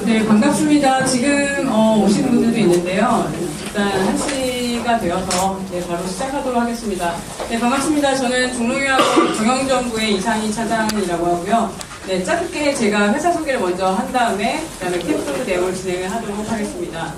네, 반갑습니다. 지금 오시는 분들도 있는데요. 일단 1시가 되어서 바로 시작하도록 하겠습니다. 네, 반갑습니다. 저는 종로유학원 경영정보의 이상희 차장이라고 하고요. 네, 짧게 제가 회사 소개를 먼저 한 다음에 그다음에 캠프 내용을 진행을 하도록 하겠습니다.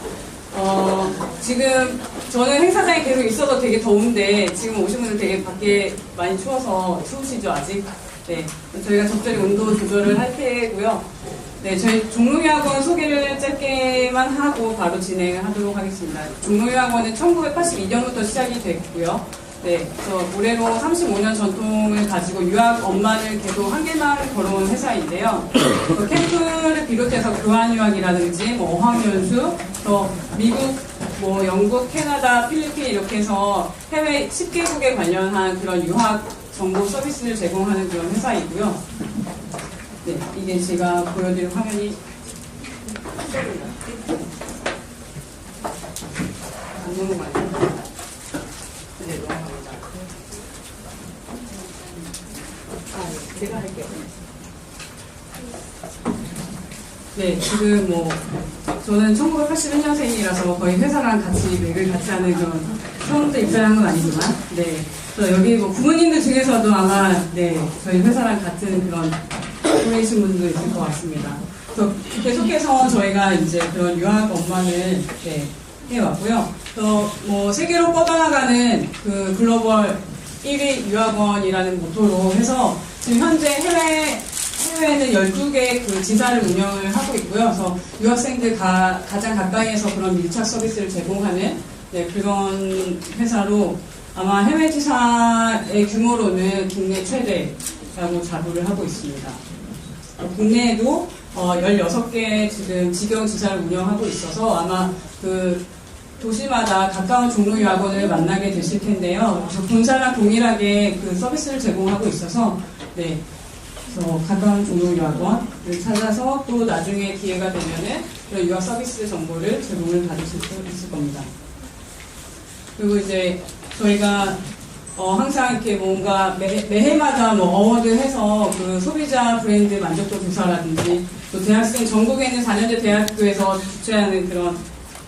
지금 저는 행사장에 계속 있어서 되게 더운데 지금 오신 분들 되게 밖에 많이 추우시죠 아직? 네, 저희가 적절히 온도 조절을 할 테고요. 네, 저희 종로유학원 소개를 짧게만 하고 바로 진행을 하도록 하겠습니다. 종로유학원은 1982년부터 시작이 됐고요. 네, 그래서 올해로 35년 전통을 가지고 유학 업만을 계속 한 개만 걸어온 회사인데요. 캠프를 비롯해서 교환유학이라든지 어학연수, 또 미국, 영국, 캐나다, 필리핀 이렇게 해서 해외 10개국에 관련한 그런 유학 정보 서비스를 제공하는 그런 회사이고요. 네, 이게 제가 보여드릴 화면이 안 넘어가요. 네, 넘어갑니다. 제가 할게요. 네, 지금 저는 1981년생이라서 거의 회사랑 같이 맥을 같이 하는 그런 처음부터 입사한 건 아니지만, 네, 여기 부모님들 중에서도 아마 저희 회사랑 같은 그런 보내신 분도 있을 것 같습니다. 그래서 계속해서 저희가 이제 그런 유학 업무를 해왔고요. 또 세계로 뻗어나가는 그 글로벌 1위 유학원이라는 모토로 해서 지금 현재 해외에는 12개 그 지사를 운영을 하고 있고요. 그래서 유학생들 가장 가까이에서 그런 밀착 서비스를 제공하는 그런 회사로 아마 해외 지사의 규모로는 국내 최대라고 자부를 하고 있습니다. 국내에도 16개 지금 직영 지사를 운영하고 있어서 아마 그 도시마다 가까운 종로유학원을 만나게 되실 텐데요. 본사랑 동일하게 그 서비스를 제공하고 있어서 그래서 가까운 종로유학원을 찾아서 또 나중에 기회가 되면은 그런 유학 서비스 정보를 제공을 받으실 수 있을 겁니다. 그리고 이제 저희가 항상 이렇게 뭔가 매해마다 어워드 해서 그 소비자 브랜드 만족도 조사라든지 또 대학생 전국에 있는 4년제 대학교에서 주최하는 그런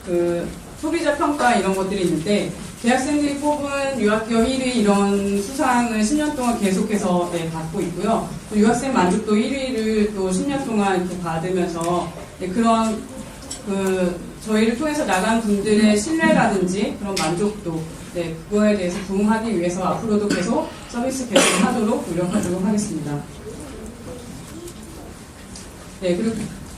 그 소비자 평가 이런 것들이 있는데 대학생들이 뽑은 유학기업 1위 이런 수상을 10년 동안 계속해서 받고 있고요. 또 유학생 만족도 1위를 또 10년 동안 이렇게 받으면서 그런 그 저희를 통해서 나간 분들의 신뢰라든지 그런 만족도 그거에 대해서 부응하기 위해서 앞으로도 계속 서비스 개선하도록 노력하도록 하겠습니다. 그리고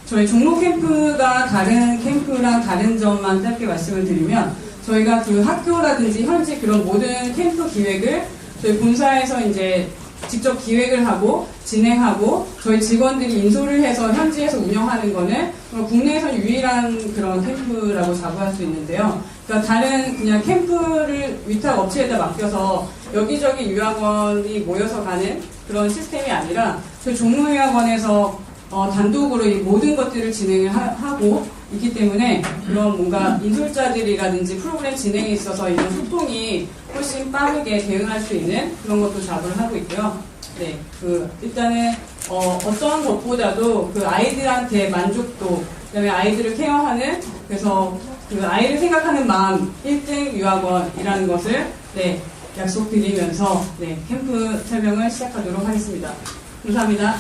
저희 종로 캠프가 다른 캠프랑 다른 점만 짧게 말씀을 드리면 저희가 그 학교라든지 현지 그런 모든 캠프 기획을 저희 본사에서 이제 직접 기획을 하고 진행하고 저희 직원들이 인솔을 해서 현지에서 운영하는 거는 국내에서 유일한 그런 캠프라고 자부할 수 있는데요. 그러니까 다른 그냥 캠프를 위탁 업체에다 맡겨서 여기저기 유학원이 모여서 가는 그런 시스템이 아니라 저희 종로유학원에서 단독으로 이 모든 것들을 진행을 하고 있기 때문에 그런 뭔가 인솔자들이라든지 프로그램 진행에 있어서 이런 소통이 훨씬 빠르게 대응할 수 있는 그런 것도 자부를 하고 있고요. 일단은 어떤 것보다도 그 아이들한테 만족도, 그다음에 아이들을 케어하는 그래서 그 아이를 생각하는 마음 1등 유학원이라는 것을 약속드리면서 캠프 설명을 시작하도록 하겠습니다. 감사합니다.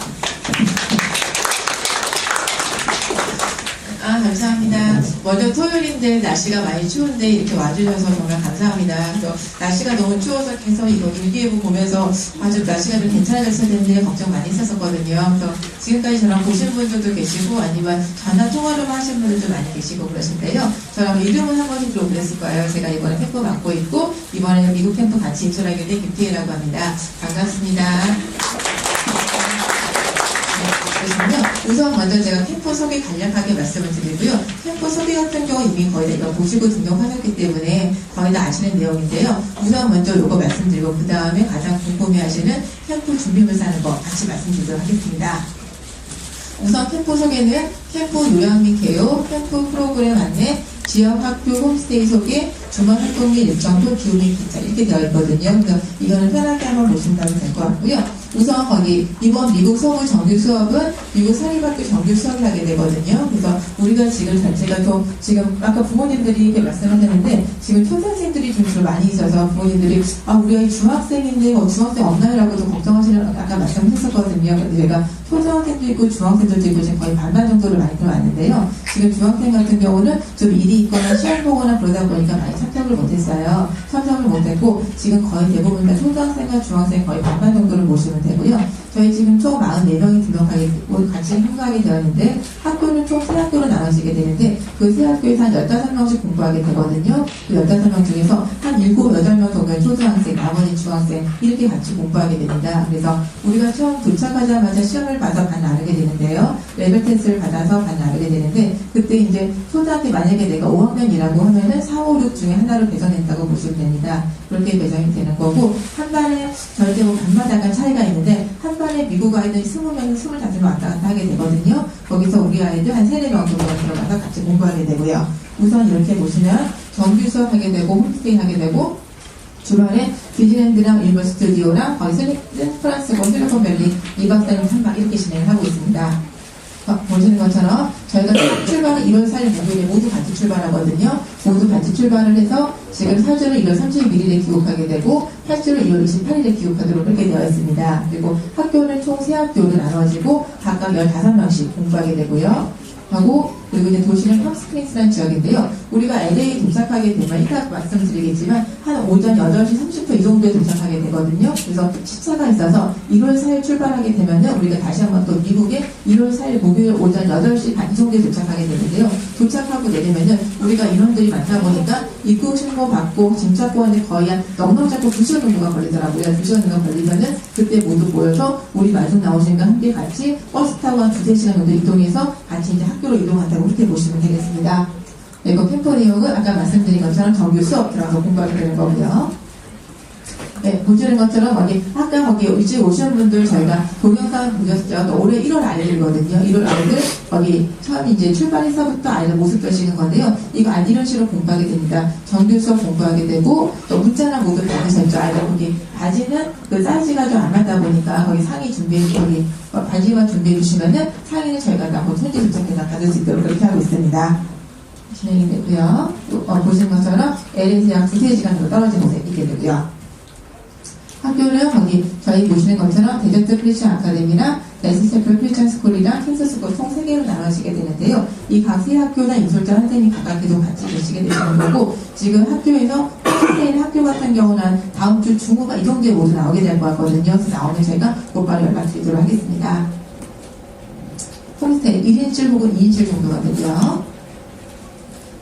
감사합니다. 먼저 토요일인데 날씨가 많이 추운데 이렇게 와주셔서 정말 감사합니다. 그래서 날씨가 너무 추워서 계속 이거 일기예보 보면서 아주 날씨가 좀 괜찮아졌어야 되는데 걱정 많이 했었거든요. 그래서 지금까지 저랑 보신 분들도 계시고 아니면 전화 통화로만 하신 분들도 많이 계시고 그러신데요. 저랑 이름은 한 번씩 좀 그랬을 거예요. 제가 이번에 캠프 맡고 있고 이번에 미국 캠프 같이 입소하게 된 김태희라고 합니다. 반갑습니다. 우선 먼저 제가 캠프 소개 간략하게 말씀을 드리고요. 캠프 소개 같은 경우 이미 거의 다 보시고 등록하셨기 때문에 거의 다 아시는 내용인데요. 우선 먼저 이거 말씀드리고 그 다음에 가장 궁금해하시는 캠프 준비물 사는 거 같이 말씀드리도록 하겠습니다. 우선 캠프 소개는 캠프 요약 및 개요, 캠프 프로그램 안내, 지역 학교 홈스테이 소개, 주말 활동 및 일정도 기후 및 기차 이렇게 되어 있거든요. 그래서 이거는 편하게 한번 보신다면 될 것 같고요. 우선 거기 이번 미국 서부 정규 수업은 미국 사립학교 정규 수업을 하게 되거든요. 그래서 우리가 지금 자체가 좀 지금 아까 부모님들이 이렇게 말씀하셨는데 지금 초등학생들이 좀 주로 많이 있어서 부모님들이 우리 아이 중학생인데 중학생 없나요라고도 걱정하시는 아까 말씀하셨었거든요. 근데 제가 초등학생도 있고 중학생들도 있고 지금 거의 반반 정도를 많이 들어왔는데요. 지금 중학생 같은 경우는 좀 일이 있거나 시험 보거나 그러다 보니까 많이 참석을 못했어요. 참석을 못했고 지금 거의 대부분 다 초등학생과 중학생 거의 반반 정도를 모시면 되고요. 저희 지금 총 44명이 등록하게 같이 참가하게 되었는데 학교는 총 3학교로 나눠지게 되는데 그 3학교에서 한 15명씩 공부하게 되거든요. 그 15명 중에서 한 7, 8명 정도는 초등학생, 나머지 중학생 이렇게 같이 공부하게 됩니다. 그래서 우리가 처음 도착하자마자 시험을 봐서 반 나누게 되는데요. 레벨 테스트를 받아서 반 나누게 되는데 그때 이제 초등학교 만약에 내가 5학년이라고 하면은 4, 5, 6 중에 하나로 배정했다고 보시면 됩니다. 그렇게 배정이 되는 거고 한 반에 절대 반마다 약간 차이가 있는데 한 반에 미국 아이들 20명, 25명 왔다 갔다 하게 되거든요. 거기서 우리 아이들 한 3, 4명 정도가 들어가서 같이 공부하게 되고요. 우선 이렇게 보시면 정규 수업하게 되고 홈스테이 하게 되고 주말에 디즈니랜드랑 일본 스튜디오랑 거기 샌프란시스코 실리콘밸리 2박 4일 3박 이렇게 진행을 하고 있습니다. 보시는 것처럼 저희가 출발은 1월 4일 목요일에 모두 같이 출발하거든요. 모두 같이 출발을 해서 지금 4주를 1월 31일에 귀국하게 되고 8주를 2월 28일에 귀국하도록 그렇게 되어 있습니다. 그리고 학교는 총 3학교로 나눠지고 각각 15명씩 공부하게 되고요. 그리고 이제 도시는 팜스프링스라는 지역인데요. 우리가 LA 도착하게 되면 이따 말씀드리겠지만 한 오전 8시 30분 이 정도에 도착하게 되거든요. 그래서 시차가 있어서 1월 4일 출발하게 되면은 우리가 다시 한번 또 미국에 1월 4일 목요일 오전 8시 반 이 정도에 도착하게 되는데요. 도착하고 내리면은 우리가 인원들이 많다 보니까 입국 신고 받고 짐 찾고 하는데 거의 한 넉넉 잡고 2시간 정도가 걸리더라고요. 2시간 정도 걸리면은 그때 모두 모여서 우리 마중 나오신 분 함께 같이 버스 타고 한 2-3시간 정도 이동해서 같이 이제 학교로 이동한다고 그렇게 보시면 되겠습니다. 그리고 캠프 내용은 아까 말씀드린 것처럼 정규 수업 들어가서 공부하게 되는 거고요. 네, 보시는 것처럼 아까 거기 일찍 오신 분들 저희가 동영상 보셨죠? 또 올해 1월 아이들거든요. 1월 아이들 거기 처음 이제 출발해서부터 아이들 모습 뵈시는 건데요. 이거 이런 식으로 공부하게 됩니다. 정규 수업 공부하게 되고 또 문자랑 모두 받으셨죠? 아이들 거기 바지는 그 사이즈가 좀 안 맞다 보니까 거기 상의 준비해 바지만 준비해 주시면은 상의는 저희가 다 현지 도착해서 받을 수 있도록 그렇게 하고 있습니다. 진행이 되고요. 또 보시는 것처럼 LA에서 약 2-3시간 정도 떨어진 곳에 있게 되고요. 학교는 거기 저희 보시는 것처럼 데저트 크리스천 아카데미랑 레스테플 크리스천 스쿨이랑 킨스 스쿨 총 3개로 나눠지게 되는데요. 이 각 세 학교나 인솔자 선생님이 각각 계속 같이 계시게 되시는 거고 지금 학교에서 홈스테이 학교 같은 경우는 다음 주 중후가 이 정도에 모두 나오게 될 것 같거든요. 그래서 나오면 저희가 곧바로 연락드리도록 하겠습니다. 홈스테이 1인실 혹은 2인실 정도가 되고요.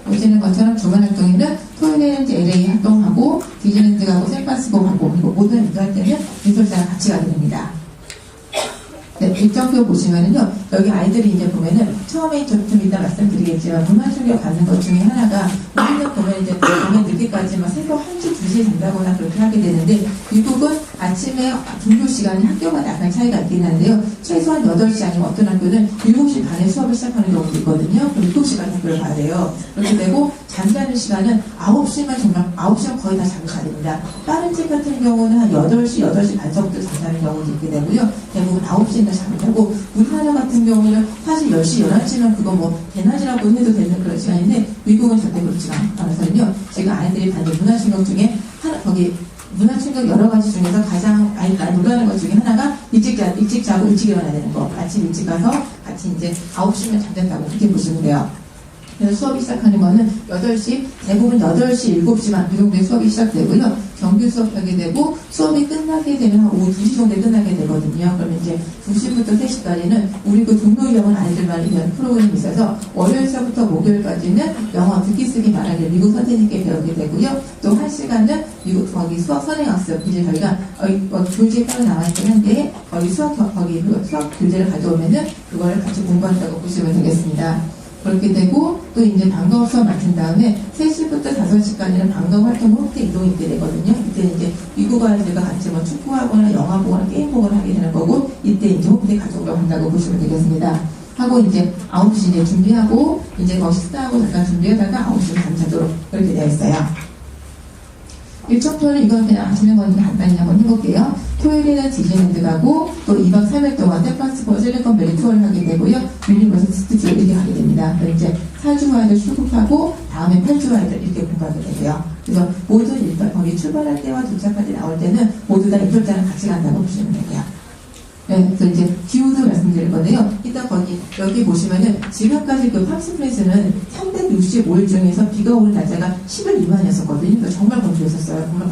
보시는 것처럼 주말 활동에는 토요일에는 이제 LA 활동하고 디즈니랜드 가고 샌프란시스코 가고 그리고 모든 이럴 때는 인솔자랑 같이 가게 됩니다. 네, 일정표 보시면은요, 여기 아이들이 이제 보면은, 처음에 좀 이따 말씀드리겠지만, 문화충격 받는 것 중에 하나가, 우리는 보면 이제 밤에 늦게까지 막 새벽 1시, 2시에 잔다거나 그렇게 하게 되는데, 미국은 아침에 등교 시간이 학교마다 약간 차이가 있긴 한데요, 최소한 8시 아니면 어떤 학교는 7시 반에 수업을 시작하는 경우도 있거든요. 그럼 7시까지 학교를 가야 돼요. 그렇게 되고, 잠자는 시간은 9시면 정말 9시면 거의 다 잠이 가 됩니다. 다른 집 같은 경우는 한 8시, 8시 반서부터 잠자는 경우도 있게 되고요. 대부분 9시에는 잠을 자고 우리나라 같은 경우는 사실 10시, 11시면 그거 뭐 대낮이라고 해도 되는 그런 시간인데 미국은 절대 그렇지가 않아서는요. 제가 아이들이 받는 문화충격 중에 거기 문화충격 여러 가지 중에서 가장 아이가 놀라는 것 중에 하나가 일찍 자고 일찍 일어나야 되는 거. 아침 일찍 가서 같이 이제 9시면 잠든다고 그렇게 보시면 돼요. 그래서 수업이 시작하는 거는 8시, 대부분 8시, 7시만 이 정도에 수업이 시작되고요. 정규 수업하게 되고 수업이 끝나게 되면 한 오후 2시 정도에 끝나게 되거든요. 그러면 이제 2시부터 3시까지는 우리 그 동료 영어 아이들만 있는 프로그램이 있어서 월요일서부터 목요일까지는 영어 듣기 쓰기 말하기 미국 선생님께 배우게 되고요. 또 1시간은 미국 거기 수학 선행학습 이제 저희가 교재에 따로 나와있긴 한데 거기 수학 교재를 가져오면은 그걸 같이 공부한다고 보시면 되겠습니다. 그렇게 되고 또 이제 방과후 수업 마친 다음에 3시부터 5시까지는 방과후 활동 홈스테이 이동이 있게 되거든요. 이때 이제 미국 아이들과 같이 뭐 축구하거나 영화 보거나 게임 보거나 하게 되는 거고 이때 이제 홈스테이 가족으로 한다고 보시면 되겠습니다. 하고 이제 9시 이제 준비하고 이제 거기 식사하고 잠깐 준비하다가 9시 밤 자도록 그렇게 되어 있어요. 일정표를 이건 그냥 아시는 거니까 간단히 한번 해볼게요. 토요일에는 디즈니랜드 가고 또 2박 3일 동안 샌프란시스코 실리콘밸리 투어를 하게 되고요. 유니버설 스튜디오 이렇게 가게 됩니다. 그럼 이제 4주 만에 출국하고 다음에 8주 만에 이렇게 공부하게 되고요. 그래서 모든 일단 거기 출발할 때와 도착할 때 나올 때는 모두 다 이틀째랑 같이 간다고 보시면 되고요. 네, 그래서 이제 기후도 말씀드릴 건데요. 일단 여기 보시면은 지금까지 그 팜스프레스는 365일 중에서 비가 오는 날짜가 10일 미만이었었거든요. 그러니까 정말 건조했었어요. 정말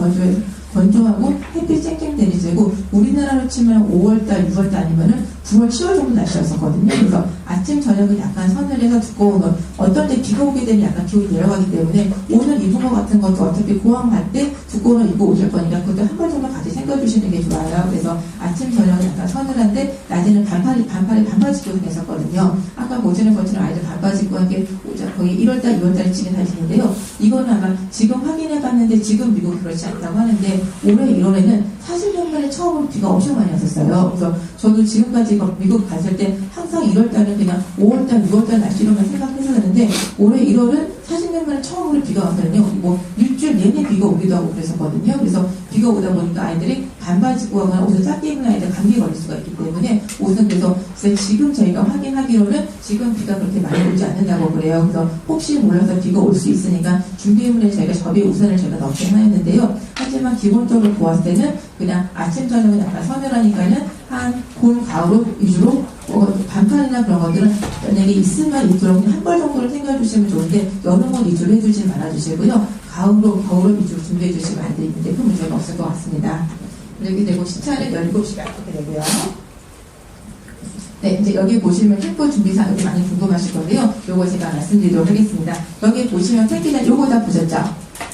건조하고 햇빛 쨍쨍 내리쬐고 우리나라로 치면 5월달, 6월달 아니면은 9월, 10월 정도 날씨였었거든요. 그래서 아침, 저녁은 약간 서늘해서 두꺼운 옷, 어떤 때 비가 오게 되면 약간 기온이 내려가기 때문에 오늘 입은 것 같은 것도 어차피 고항 갈 때 두꺼운 옷 입고 오실 거니까 그것도 한 번 정도 같이 챙겨주시는 게 좋아요. 그래서 아침, 저녁은 약간 서늘한데 낮에는 반팔 입고 다녔었거든요. 아까 모지는 것처럼 아이들 반바지 입고 한 게 거의 1월달, 2월달에 찍은 사진인데요. 이거는 아마 지금 확인해봤는데 지금 미국 그렇지 않다고 하는데 올해 1월에는 40년 만에 처음으로 비가 엄청 많이 왔었어요. 그래서 저도 지금까지 미국 갔을 때 항상 1월달은 그냥 5월달, 6월달 날씨로만 생각했었는데 올해 1월은 40년 만에 처음으로 비가 왔거든요. 뭐 일주일 내내 비가 오기도 하고 그랬었거든요. 그래서 비가 오다 보니까 아이들이 반바지 입고 하거나 옷을 작게 입는 아이들 감기에 걸릴 수가 있기 때문에 옷은 그래서 지금 저희가 확인하기로는 지금 비가 그렇게 많이 오지 않는다고 그래요. 그래서 혹시 몰라서 비가 올 수 있으니까 준비물에 저희가 접이 우산을 제가 넣게 하였는데요. 하지만 기본적으로 보았을 때는 그냥 아침 저녁은 약간 서늘하니까는 한 봄, 가을 위주로 반팔이나 그런 것들은 만약에 있으면 있도록 한 벌 정도를 챙겨주시면 좋은데 여름옷 위주로 해주지 말아주시고요. 겨울옷 위주로 준비해주시면 안 되는데 큰 문제가 없을 것 같습니다. 이렇게 되고 시차는 17시간 이렇게 되고요. 네, 이제 여기 보시면 캠프 준비사항이 많이 궁금하실 건데요. 요거 제가 말씀드리도록 하겠습니다. 여기 보시면 패키지 요거 다 보셨죠?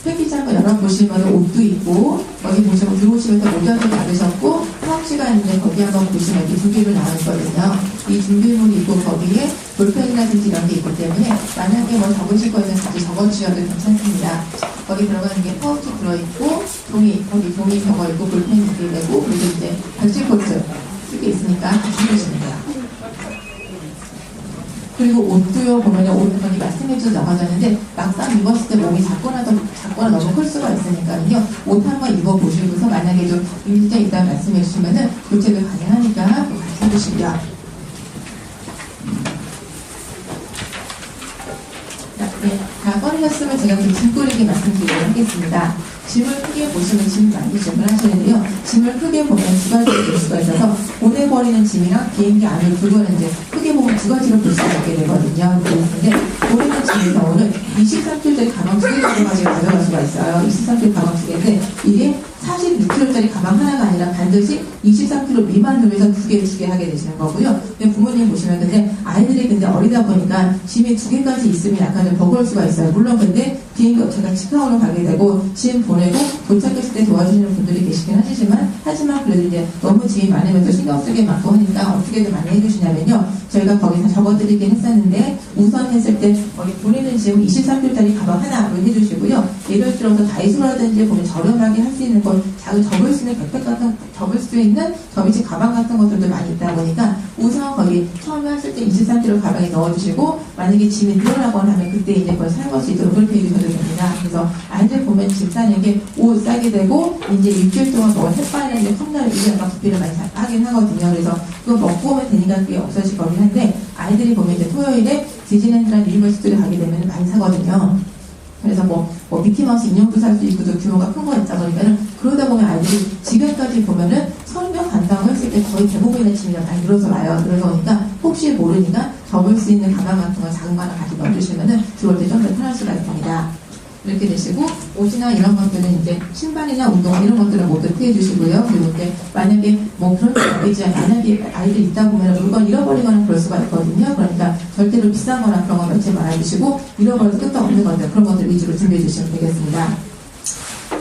패키지 한번 열어보시면 옷도 있고 여기 보시면 들어오시면서 모자도 받으셨고 사업시간인데 거기 한번 보시면 이렇게 준비물 나와 있거든요. 이 준비물이 있고 거기에 볼펜이라든지 이런 게 있기 때문에 만약에 뭐 적으실 거는 같이 적어주셔도 괜찮습니다. 거기 들어가는 게 파우치 들어있고 거기 종이 적어있고 볼펜 이렇게 되고 그리고 이제 백질코트 이렇게 있으니까 준비해주시면 돼요. 그리고 옷도요, 보면은 옷, 여기 말씀해주셔서 나가졌는데, 막상 입었을 때 몸이 작거나 너무 클 수가 있으니까요. 옷 한번 입어보시고서 만약에 좀 일자 있다 말씀해주시면은 교체도 가능하니까 또 같이 해주시고요. 네, 다 꺼내셨으면 제가 그 짐 꾸리기 말씀드리도록 하겠습니다. 짐을 크게 보시면 짐 많이 주문하시는데요. 짐을 크게 보면 두 가지로 볼 수가 있어서 보내버리는 짐이랑 비행기 안으로 들어오는 이제 크게 보면 두 가지로 볼 수가 있게 되거든요. 그런데 보내는 짐의 경우는 23kg짜리 가방 2개 가져가지고 가져갈 수가 있어요. 23kg 가방 2개인데 이게 46kg짜리 가방 하나가 아니라 반드시 23kg 미만으로 해서 두 개 하게 되시는 거고요. 부모님 보시면 근데 아이들이 근데 어리다 보니까 짐이 2개까지 있으면 약간 좀 버거울 수가 있어요. 물론 근데 비행기 업체가 치카고로 가게 되고 짐 보내고 도착했을 때 도와주시는 분들이 계시긴 하지만 그래도 이제 너무 짐이 많으면 또 신경 쓰게 많고 하니까 어떻게든 많이 해주시냐면요. 저희가 거기서 적어드리긴 했었는데 우선 했을 때 거기 보내는 짐 23kg짜리 가방 하나로 해주시고요. 예를 들어서 다이소라든지 보면 저렴하게 할 수 있는 건 작은 접을 수 있는 백팩 같은 접을 수 있는 접이식 가방 같은 것들도 많이 있다 보니까 우선 거기 처음에 하실 때 23kg 가방에 넣어주시고 만약에 짐이 늘어나거나 하면 그때 이제 그걸 사용할 수 있도록 그렇게 해주셔도 됩니다. 그래서 아이들 보면 짐 싸는 게 옷 싸게 되고 이제 일주일 동안 먹은 햇반이나 이제 컵라면 이런 거 부피를 많이 하긴 하거든요. 그래서 그거 먹고 오면 되니까 그게 없어질 거긴 한데 아이들이 보면 이제 토요일에 디즈니랜드랑 유니버시티를 가게 되면 많이 사거든요. 그래서 뭐 미키마우스 인형도 살 수 있고 또 규모가 큰 거 있다 보니까는 그러다 보면 아이들이 지금까지 보면은 설명 간다고 했을 때 거의 대부분의 짐이 많이 늘어서 와요. 그러다 보니까 혹시 모르니까 접을 수 있는 가방 같은 거 작은 거 하나 같이 넣어주시면은 들어올 때 좀 더 편할 수가 있습니다. 이렇게 되시고 옷이나 이런 것들은 이제 신발이나 운동화 이런 것들은 모두 피해 주시고요. 그리고 이제 만약에 뭐 그런 게 아니지 만약에 아이들 있다 보면 물건 잃어버리거나 그럴 수가 있거든요. 그러니까 절대로 비싼 거나 그런 거 넣지 말아주시고 잃어버려도 끝도 없는 것들 그런 것들 위주로 준비해 주시면 되겠습니다.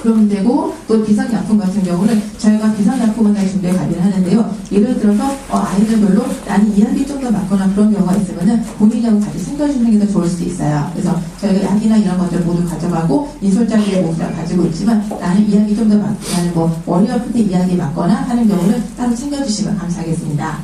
그러면 되고 또 비상약품 같은 경우는 저희가 비상약품을 다 준비해 가긴 하는데요. 예를 들어서 아이들별로 나는 이야기 좀 더 많거나 그런 경우가 있으면은 본인하고 같이 챙겨주는 게 더 좋을 수도 있어요. 그래서 저희가 약이나 이런 것들 모두 가져가고 인솔자기를 모두 다 가지고 있지만 나는 이야기 좀 더 많고 나는 뭐 머리 아플 때 이야기 많거나 하는 경우는 따로 챙겨주시면 감사하겠습니다.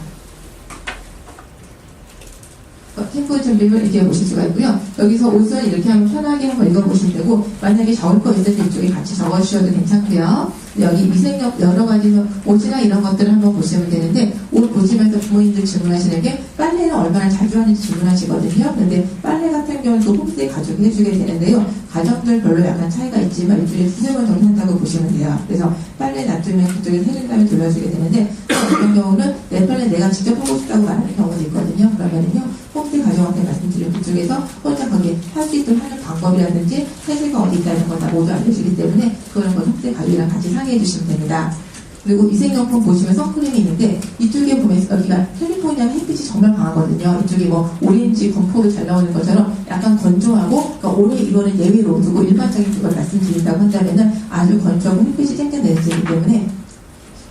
캠프 준비를 이렇게 보실 수가 있고요. 여기서 옷은 이렇게 하면 편하게 한번 읽어보시면 되고, 만약에 적을 거 있을 때 이쪽에 같이 적어주셔도 괜찮고요. 여기 위생력 여러 가지 옷이나 이런 것들을 한번 보시면 되는데, 옷 보시면서 부모님들 질문하시는 게 빨래를 얼마나 자주 하는지 질문하시거든요. 근데 빨래 같은 경우는 또 홈스테이 가족이 해주게 되는데요. 가정들별로 약간 차이가 있지만 일주일에 두세 번 정도 한다고 보시면 돼요. 그래서 빨래 놔두면 그쪽에 세준 다음에 돌려주게 되는데, 어떤 경우는 내 빨래 내가 직접 하고 싶다고 말하는 경우도 있거든요. 그러면은요, 홈스테이 가족한테 말씀드리면 그쪽에서 혼자 거기 할 수 있도록 하는 방법이라든지 세제가 어디 있다는 거 다 모두 알려주기 때문에 그런 건 홈스테이 가족이랑 같이 상의해 주시면 됩니다. 그리고 위생용품 보시면 선크림이 있는데, 이쪽에 보면 여기가 캘리포니아 햇빛이 정말 강하거든요. 이쪽이 뭐 오렌지 건포도 잘 나오는 것처럼 약간 건조하고, 그러니까 올해 이거는 예외로 두고 일반적인 걸 말씀드린다고 한다면은 아주 건조하고 햇빛이 쨍쨍 내리기 때문에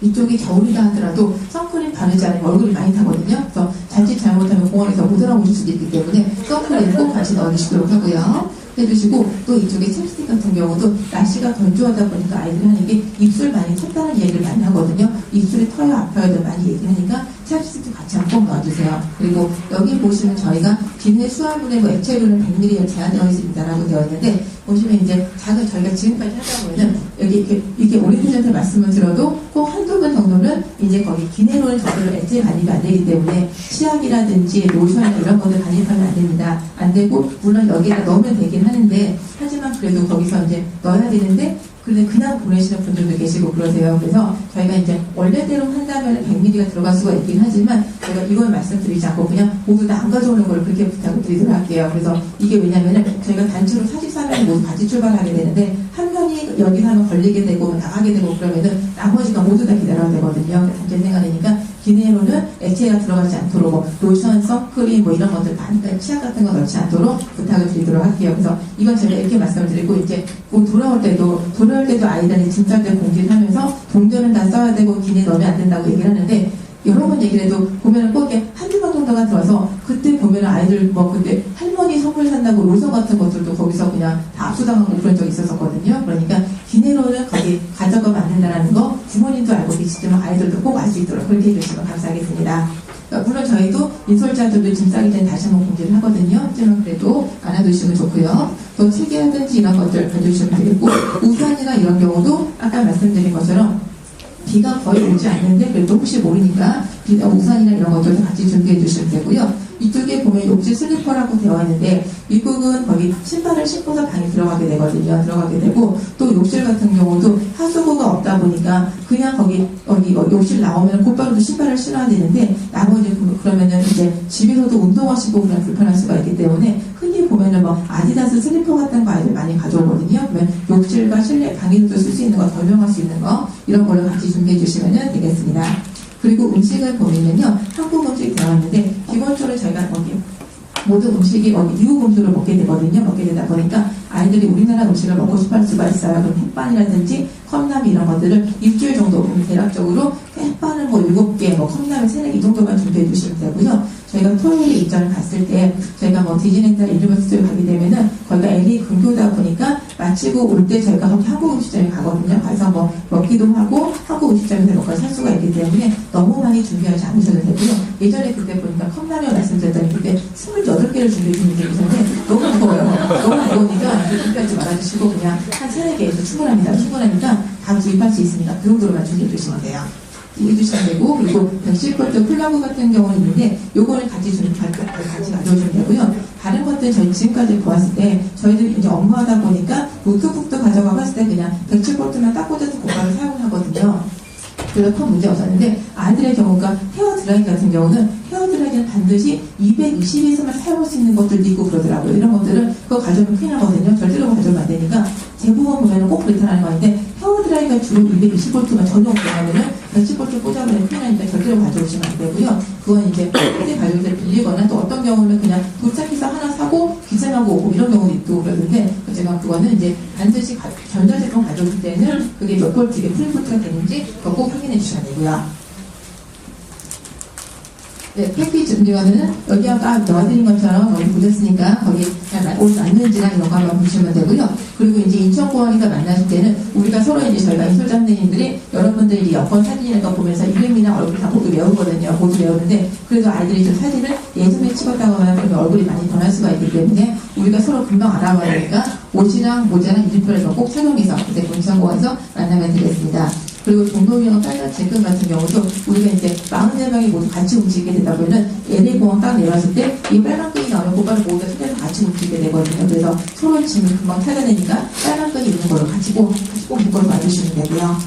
이쪽이 겨울이라 하더라도 선크림 바르지 않으면 얼굴이 많이 타거든요. 그래서 자칫 잘못하면 공원에서 못 알아보실 수도 있기 때문에 선크림 꼭 같이 넣어주시도록 하고요. 해주시고, 또 이쪽에 챕스틱 같은 경우도 날씨가 건조하다 보니까 아이들이 하는 게 입술 많이 탔다는 얘기를 많이 하거든요. 입술이 터요 아파요도 많이 얘기하니까 챕스틱도 같이 한번 넣어주세요. 그리고 여기 보시면 저희가 기내 수화물의 뭐 액체류는 100ml에 제한되어 있습니다라고 되어 있는데, 보시면 이제 저희가 지금까지 하다 보면은 여기 이렇게 오리엔테이션한테 말씀을 들어도 꼭 한두 번 정도는 이제 거기 기내로는 저들로 액체 반입이 안 되기 때문에 치약이라든지 로션이나 이런 것들 반입하면 안 됩니다. 안 되고, 물론 여기다 넣으면 되긴 하는데, 하지만 그래도 거기서 이제 넣어야 되는데, 근데 그냥 보내시는 분들도 계시고 그러세요. 그래서 저희가 이제 원래대로 한다면 100ml가 들어갈 수가 있긴 하지만, 제가 이걸 말씀드리지 않고 그냥 모두 다 안 가져오는 걸 그렇게 부탁을 드리도록 할게요. 그래서 이게 왜냐면은 저희가 단체로 44명이 모두 같이 출발하게 되는데, 한 명이 여기 하면 걸리게 되고 나가게 되고 그러면은 나머지가 모두 다 기다려야 되거든요. 단체 생활이니까 기내로는 액체가 들어가지 않도록 뭐 로션, 선크림 뭐 이런 것들 많이 치약 같은 거 넣지 않도록 부탁을 드리도록 할게요. 그래서 이건 제가 이렇게 말씀을 드리고, 이제 꼭 돌아올 때도 아이들이 짐쌀 공지를 하면서 동전은 다 써야 되고 기내 넣으면 안 된다고 얘기를 하는데, 여러 번 얘기를 해도 보면은 꼭 이렇게 한두 번 정도가 들어서, 그때 보면은 아이들 뭐 그때 할머니 선물 산다고 로션 같은 것들도 거기서 그냥 다 압수당하고 그런 적이 있었거든요. 그러니까 기내로는 거기 가져가면 안 된다는 거 부모님도 알고 계시지만 아이들도 꼭 알 수 있도록 그렇게 해주시면 감사하겠습니다. 물론 저희도 인솔자들도 짐 싸기 전에 다시 한번 공지를 하거든요. 하지만 그래도 알아두시면 좋고요. 또 책이라든지 이런 것들 가져주시면 되겠고, 우산이나 이런 경우도 아까 말씀드린 것처럼 비가 거의 오지 않는데 그래도 혹시 모르니까 우산이나 이런 것들도 같이 준비해 주시면 되고요. 이쪽에 보면 욕실 슬리퍼라고 되어 있는데, 미국은 거기 신발을 신고서 방에 들어가게 되거든요. 들어가게 되고, 또 욕실 같은 경우도 하수구가 없다 보니까 그냥 거기 욕실 나오면 곧바로 신발을 신어야 되는데, 나머지 그러면은 이제 집에서도 운동화 신고 그냥 불편할 수가 있기 때문에, 흔히 보면은 뭐 아디다스 슬리퍼 같은 거 아이들 많이 가져오거든요. 그러면 욕실과 실내 방에도 쓸 수 있는 거, 덜명할 수 있는 거 이런 걸로 같이 준비해 주시면 되겠습니다. 그리고 음식을 보면은요, 한국 음식 되어 있는데, 기본적으로 저희가 거기 모든 음식이 미국 음식을 먹게 되거든요. 먹게 되다 보니까 아이들이 우리나라 음식을 먹고 싶어 할 수가 있어요. 그럼 햇반이라든지 컵라면 이런 것들을 일주일 정도 보면 대략적으로 햇반을 뭐 7개, 뭐 컵라면 3개 이 정도만 준비해 주시면 되고요. 저희가 토요일에 입장을 갔을 때, 저희가 뭐 디즈니랜드 유니버시티를 가게 되면은 거기가 LA 근교다 보니까 마치고 올 때 저희가 거기 한국 음식점에 가거든요. 가서 뭐 먹기도 하고 한국 음식점에서 먹고 살 수가 있기 때문에 너무 많이 준비하지 않으셔도 되고요. 예전에 그때 보니까 컵라면 말씀드렸더니 그때 28개를 준비해 주는 게 있었는데 너무 무거워요. 너무 무거우니까 준비하지 말아주시고 그냥 한 3-4개에서 충분합니다. 다 구입할 수 있으니까 그 정도로만 준비해 주시면 돼요. 해주시면 되고, 그리고 110V 플러그 같은 경우는 있는데 요거는 같이 가져오시면 되고요. 다른 것들 저희 지금까지 보았을 때 저희들이 이제 업무하다 보니까 노트북도 가져가고 했을 때 그냥 110V만 딱 꽂아서 고가를 사용을 하거든요. 그래서 큰 문제 없었는데, 아이들의 경우가 헤어 드라이기 같은 경우는 헤어 드라이기는 반드시 220에서만 사용할 수 있는 것들도 있고 그러더라고요. 이런 것들은 그거 가져오면 큰일 나거든요. 절대로 가져오면 안 되니까 대부분 보면 꼭 그렇다는 거 아닌데, 헤어 드라이기가 주로 220V만 전용 되면은 110V 꽂아버리면 큰일 나니까 절대로 가져오시면 안 되고요. 그건 이제 그때 가져올 때 빌리거나, 또 어떤 경우는 그냥 도착해서 하나 사고 귀찮아고 오고 이런 경우도 있고 그러는데, 제가 그거는 이제 반드시 전자제품 가져올 때는 그게 몇 볼트, 이게 풀볼트가 되는지 그거 꼭 확인해 주셔야 되고요. 네, 패키지 준비하면은 여기 아까 넣어드린 것처럼 여기 보셨으니까 거기 옷 맞는지랑 이런 거 한번 보시면 되고요. 그리고 이제 인천공항에서 만나실 때는 우리가 서로 이제 저희가 인솔자님들이 여러분들이 여권 사진이나 거 보면서 이름이나 얼굴 다 모두 외우거든요. 모두 외우는데 그래도 아이들이 좀 사진을 예전에 찍었다고 하면 그러면 얼굴이 많이 변할 수가 있기 때문에 우리가 서로 금방 알아봐야 되니까 옷이랑 모자랑 이름표를 꼭 착용해서 그때 인천공항에서 만나면 되겠습니다. 그리고 동도위원과 빨간 제금 같은 경우도 우리가 이제 44명이 모두 같이 움직이게 되다 보면은 LA공항 딱 내려왔을 때 이 빨간 끈이 나오면 곧바로 모두 손에서 같이 움직이게 되거든요. 그래서 서로 짐을 금방 타게 되니까 빨간 끈이 있는 걸로 같이 꼭 묶어서 만드시면 되고요.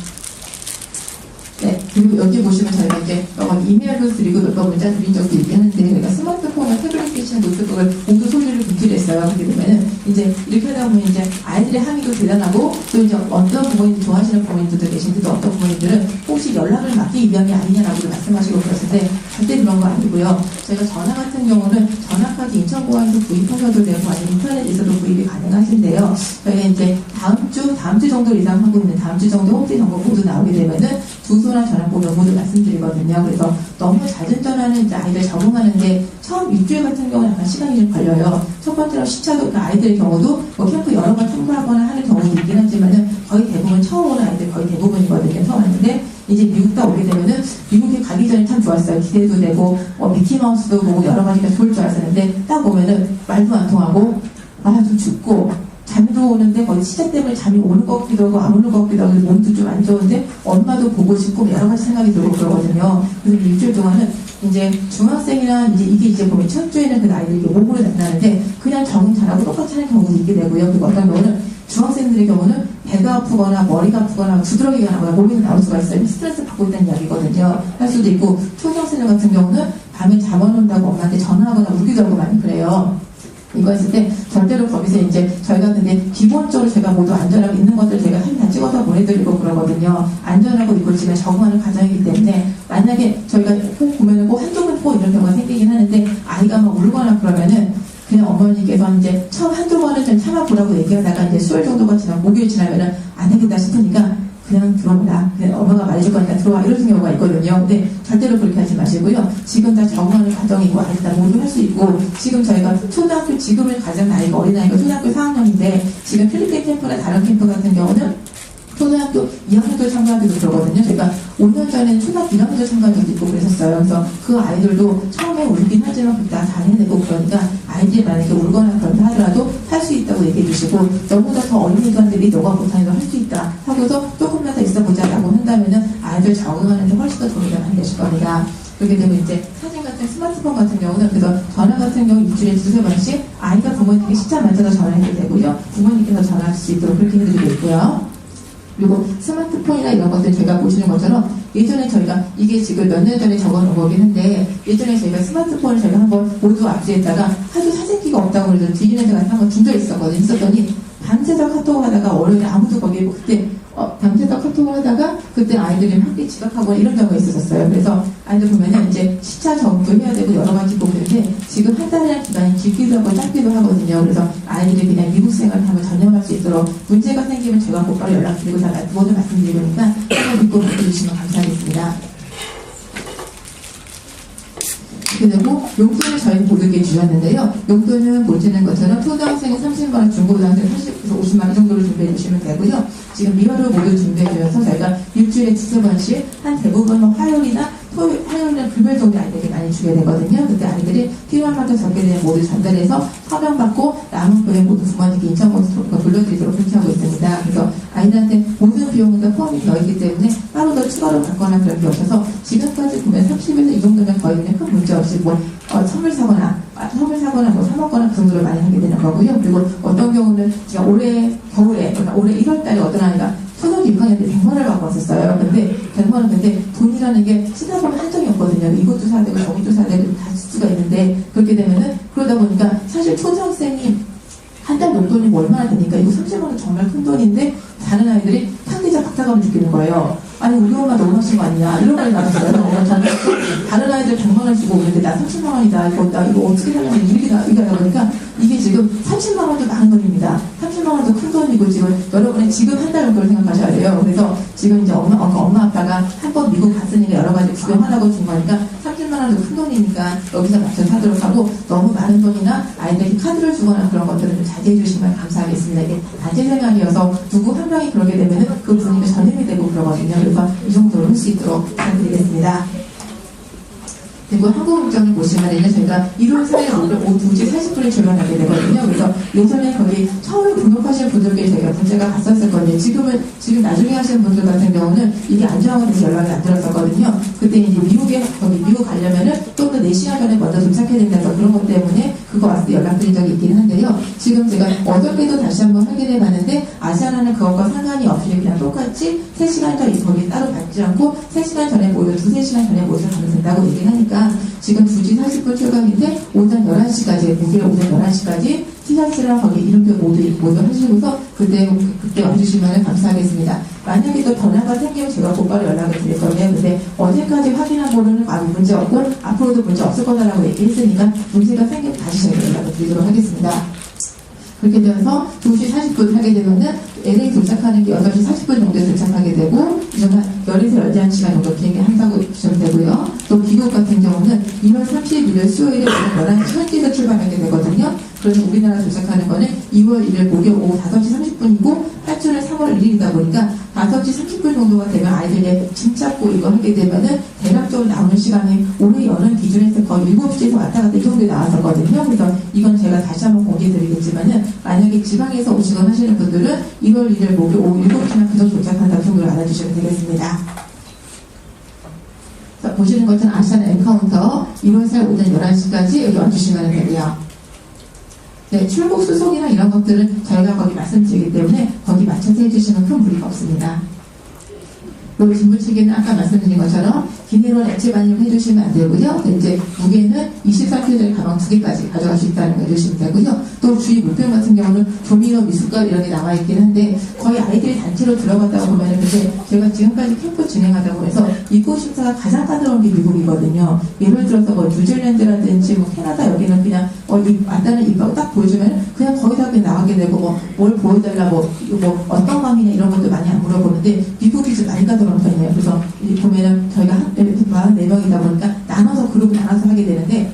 네, 그리고 여기 보시면 저희가 이제 이메일로 드리고 몇 번 문자 드린 적도 있긴 한데 저희가 스마트폰과 태블릿 PC 노트북을 모두 소리를 분기를 했어요. 그렇게 되면은 이제 이렇게 하다 보면 이제 아이들의 항의도 대단하고 또 이제 어떤 부모님들 좋아하시는 부모님들도 계신데 또 어떤 부모님들은 혹시 연락을 막기 위함이 아니냐라고 말씀하시고 그러는데 절대 그런 거 아니고요. 저희가 전화 같은 경우는 전화까지 인천공항에서 구입하셔도 되고 아니면 인터넷에서도 구입이 가능하신데요. 저희가 이제 다음 주 정도 이상 하고 있는 다음 주 정도 홈페이지 정보 모두 나오게 되면은 주소나 전화번호 모두 말씀드리거든요. 그래서 너무 잦은 전화는 이제 아이들 적응하는데 처음 일주일 같은 경우는 약간 시간이 좀 걸려요. 첫 번째로 시차도 그 아이들의 경우도 뭐 캠프 여러 번 참가하거나 하는 경우도 있긴 하지만은 거의 대부분 처음 오는 아이들 거의 대부분이거든요. 처음 왔는데 이제 미국 딱 오게 되면은 미국에 가기 전에 참 좋았어요. 기대도 되고 미키마우스도 보고 여러 가지가 좋을 줄 알았었는데 딱 오면은 말도 안 통하고 좀 춥고 잠도 오는데 거의 시작 때문에 잠이 오는 것 같기도 하고 안 오는 것 같기도 하고 몸도 좀 안 좋은데 엄마도 보고 싶고 여러 가지 생각이 들고 그러거든요. 그래서 일주일 동안은 이제 중학생이나 이게 이제 보면 첫 주에는 그 아이들이 몸으로 나타나는데 그냥 적응 잘하고 똑같이 하는 경우도 있게 되고요. 그리고 어떤 경우는 중학생들의 경우는 배가 아프거나 머리가 아프거나 두드러기가 나거나 몸이 나올 수가 있어요. 스트레스 받고 있다는 이야기거든요. 할 수도 있고 초등학생들 같은 경우는 밤에 잠 안 온다고 엄마한테 전화하거나 우기도 하고 많이 그래요. 이거 했을 때 절대로 거기서 이제 저희가 근데 기본적으로 제가 모두 안전하고 있는 것들 제가 사진 다 찍어서 보내드리고 그러거든요. 안전하고 이걸 지금 적응하는 과정이기 때문에 만약에 저희가 꼭 보면은 꼭 한두 번 꼭 이런 경우가 생기긴 하는데 아이가 막 울거나 그러면은 그냥 어머니께서 이제 처음 한두 번은 좀 참아보라고 얘기하다가 이제 수요일 정도가 지나고 목요일 지나면은 안 되겠다 싶으니까 그냥 들어오라. 그냥 엄마가 말해줄 거니까 들어와. 이런 경우가 있거든요. 근데 절대로 그렇게 하지 마시고요. 지금 다 적응하는 과정이고 아이들 다 모두 할 수 있고 지금 저희가 초등학교 지금은 가장 나이가 어린아이가 초등학교 4학년인데 지금 필리핀 캠프나 다른 캠프 같은 경우는 초등학교 2학년도 참가하기도 그러거든요. 제가 5년 전에는 초등학교 1학년도 참가한 적도 있고 그랬었어요. 그래서 그 아이들도 처음에 울긴 하지만 그때 다 해내고 그러니까 아이들이 만약에 울거나 그런다 하더라도 할 수 있다고 얘기해 주시고 너보다 더 어린 애들이 너가 못하니까 할 수 있다 하고서 조금만 더 있어보자라고 한다면은 아이들 적응하는 데 훨씬 더 도움이 많이 되실 겁니다. 그렇게 되면 이제 사진 같은 스마트폰 같은 경우는 그래서 전화 같은 경우 일주일에 두세 번씩 아이가 부모님께 시차 맞춰서 전화해도 되고요. 부모님께서 전화할 수 있도록 그렇게 해드리고 있고요. 그리고 스마트폰이나 이런 것들 제가 보시는 것처럼 예전에 저희가 이게 지금 몇 년 전에 적어놓은 거긴 한데 예전에 저희가 스마트폰을 저희가 한번 모두 압수했다가 하도 사진기가 없다고 그래서 뒤지는 데가 한번 준 적이 있었거든요. 있었더니 밤새서 카톡을 하다가 월요일에 아무도 거기에 그때 밤새서 카톡을 하다가 그때 아이들이 학교 지각하거나 이런 경우가 있었어요. 그래서 아이들 보면은 이제 시차 적응도 해야 되고 여러 가지 보는데 지금 한 달이라는 기간이 길기도 하고 짧기도 하거든요. 그래서 아이들이 그냥 미국 생활을 한번 전념할 수 있도록 문제가 생기면 제가 곧바로 연락드리고 다 모두 말씀드리니까 한번 믿고 받아주시면 감사하겠습니다. 그리고 용돈을 저희 모두에게 주셨는데요. 용돈은 보시는 것처럼 초등학생은 30만 원, 중고등학생 40에서 50만 원 정도를 준비해 주시면 되고요. 지금 미화를 모두 준비해 주셔서 저희가 일주일에 두세 번씩 한 대부분은 화요일이나 화요일이나 금요일 정도 아이들에게 많이 주게 되거든요. 그때 아이들이 필요한 만큼 적게 되면 모두 전달해서 서명받고 남은 금액 모두 부모님께 인천공항에서 돌려드리도록 그렇게 하고 있습니다. 그래서 아이들한테 모든 비용은 다 포함이 되어 있기 때문에 따로 더 추가로 받거나 그런 게 없어서 지금까지 보면 30에서 이 정도면 거의 그냥 큰 문제 없이 선물 사거나 뭐 사 먹거나 그 정도로 많이 하게 되는 거고요. 그리고 어떤 경우는 제가 올해 겨울에 올해 1월 달에 어떤 아이가 초등학교 6학년 때 100만 원을 받고 왔었어요. 근데 100만 원 근데 돈이라는 게 쓰다 보면 한정이 없거든요. 이것도 사야 되고 저것도 사야 되고 다 쓸 수가 있는데 그렇게 되면은 그러다 보니까 사실 초등학생이 한 달 용돈이 뭐 얼마나 되니까 이거 30만 원 정말 큰 돈인데 다른 아이들이 탕기자 박사감을 느끼는 거예요. 아니 우리 엄마 너무 하신 거 아니냐 이런 말이 나왔어요. 저는 다른 아이들 100만 원 주고 오는데 나 30만 원이다. 나 이거 어떻게 살려면 이렇게 하다 보니까 이게 지금 30만 원도 많은 돈입니다. 30만 원도 큰 돈이고 지금 여러분이 지금 한 달 용돈을 생각하셔야 돼요. 그래서 지금 이제 엄마 아빠가 한 번 미국 갔으니까 여러 가지 구경하라고 준 거니까 30만 원 원도 큰 돈이니까 여기서 맞춰서 하도록 하고 너무 많은 돈이나 아이들에게 카드를 주거나 그런 것들은 좀 자제해 주시면 감사하겠습니다. 이게 단체 생활이어서 누구 한 명이 그러게 되면은 그 분위기가 전염이 되고 그러거든요. 그래서 이 정도로 할 수 있도록 부탁드리겠습니다. 그리고 한국국장을 보시면은요, 저희가 1월 4일 오늘 오후 2시 40분에 출발하게 되거든요. 그래서 예전에 거기 처음에 등록하신 분들께 저희가 문제가 갔었거든요. 지금 나중에 하시는 분들 같은 경우는 이게 안 정하고 돼서 연락이 안 들었었거든요. 그때 이제 미국 가려면은 또 4시간 전에 먼저 도착해야 된다서 그런 것 때문에 그거 왔을 때 연락드린 적이 있긴 한데요. 지금 제가 어저께도 다시 한번 확인해 봤는데 아시아나는 그것과 상관이 없이 그냥 똑같이 3시간 전 거기 따로 받지 않고 3시간 전에 모여서 2-3시간 전에 모여서 가면 된다고 얘기를 하니까 지금 2시 40분 출발인데 오전 11시까지, 목요일 오전 11시까지 티셔츠랑 거기 이름표 모두 하시고서 그때 와주시면 감사하겠습니다. 만약에 또 변화가 생기면 제가 곧바로 연락을 드릴 거예요. 근데 어제까지 확인한 거로는 아무 문제 없고 앞으로도 문제 없을 거다라고 얘기했으니까 문제가 생기면 다시 저희가 연락을 드리도록 하겠습니다. 그렇게 되어서 2시 40분 하게 되면은 LA 도착하는 게 8시 40분 정도에 도착하게 되고, 이제는 열에서 11시간 정도 비행기 한다고 보시면 되고요. 또 귀국 같은 경우는 2월 30일 수요일에 11시 현지에서 출발하게 되거든요. 그래서 우리나라 도착하는 거는 2월 1일 목요일 오후 5시 30분이고, 탈출은 3월 1일이다 보니까 5시 30분 정도가 되면 아이들이 짐 찾고 이거 하게 되면은 대략적으로 나오는 시간이 올해 여름 기준에서 거의 7시에서 왔다 갔다 이 정도에 나왔었거든요. 그래서 이건 제가 다시 한번 공개드리겠지만은 만약에 지방에서 오시거나 하시는 분들은 2월 1일 목요일 오후 7시면 그 정도 도착한다는 정도를 알아주시면 되겠습니다. 자, 보시는 것은 아시안 엔카운터 1월 4일 오전 11시까지 여기 와주시면 되고요. 네, 출국 수속이나 이런 것들은 저희가 거기 말씀드리기 때문에 거기 맞춰서 해주시면 큰 무리가 없습니다. 그리고 진부치기는 아까 말씀드린 것처럼 비닐원 액체 반입 해주시면 안 되고요. 이제 무게는 24kg 가방 2개까지 가져갈 수 있다는 거 해주시면 되고요. 또 주위 물품 같은 경우는 조미료, 미숫가루 이런 게 나와 있긴 한데 거의 아이들이 단체로 들어갔다고 보면은 근데 제가 지금까지 캠프 진행하다고 해서 입국 심사가 가장 까다로운 게 미국이거든요. 예를 들어서 뭐 뉴질랜드라든지 뭐 캐나다 여기는 그냥 왔다는 입하고 딱 보여주면 그냥 거기다 그냥 나가게 되고 뭘 보여달라 뭐 어떤 방이냐 이런 것도 많이 안 물어보는데 미국이 좀 많이 까다로운 편이에요. 그래서 보면은 저희가 44명이다 보니까 나눠서 그룹을 나눠서 하게 되는데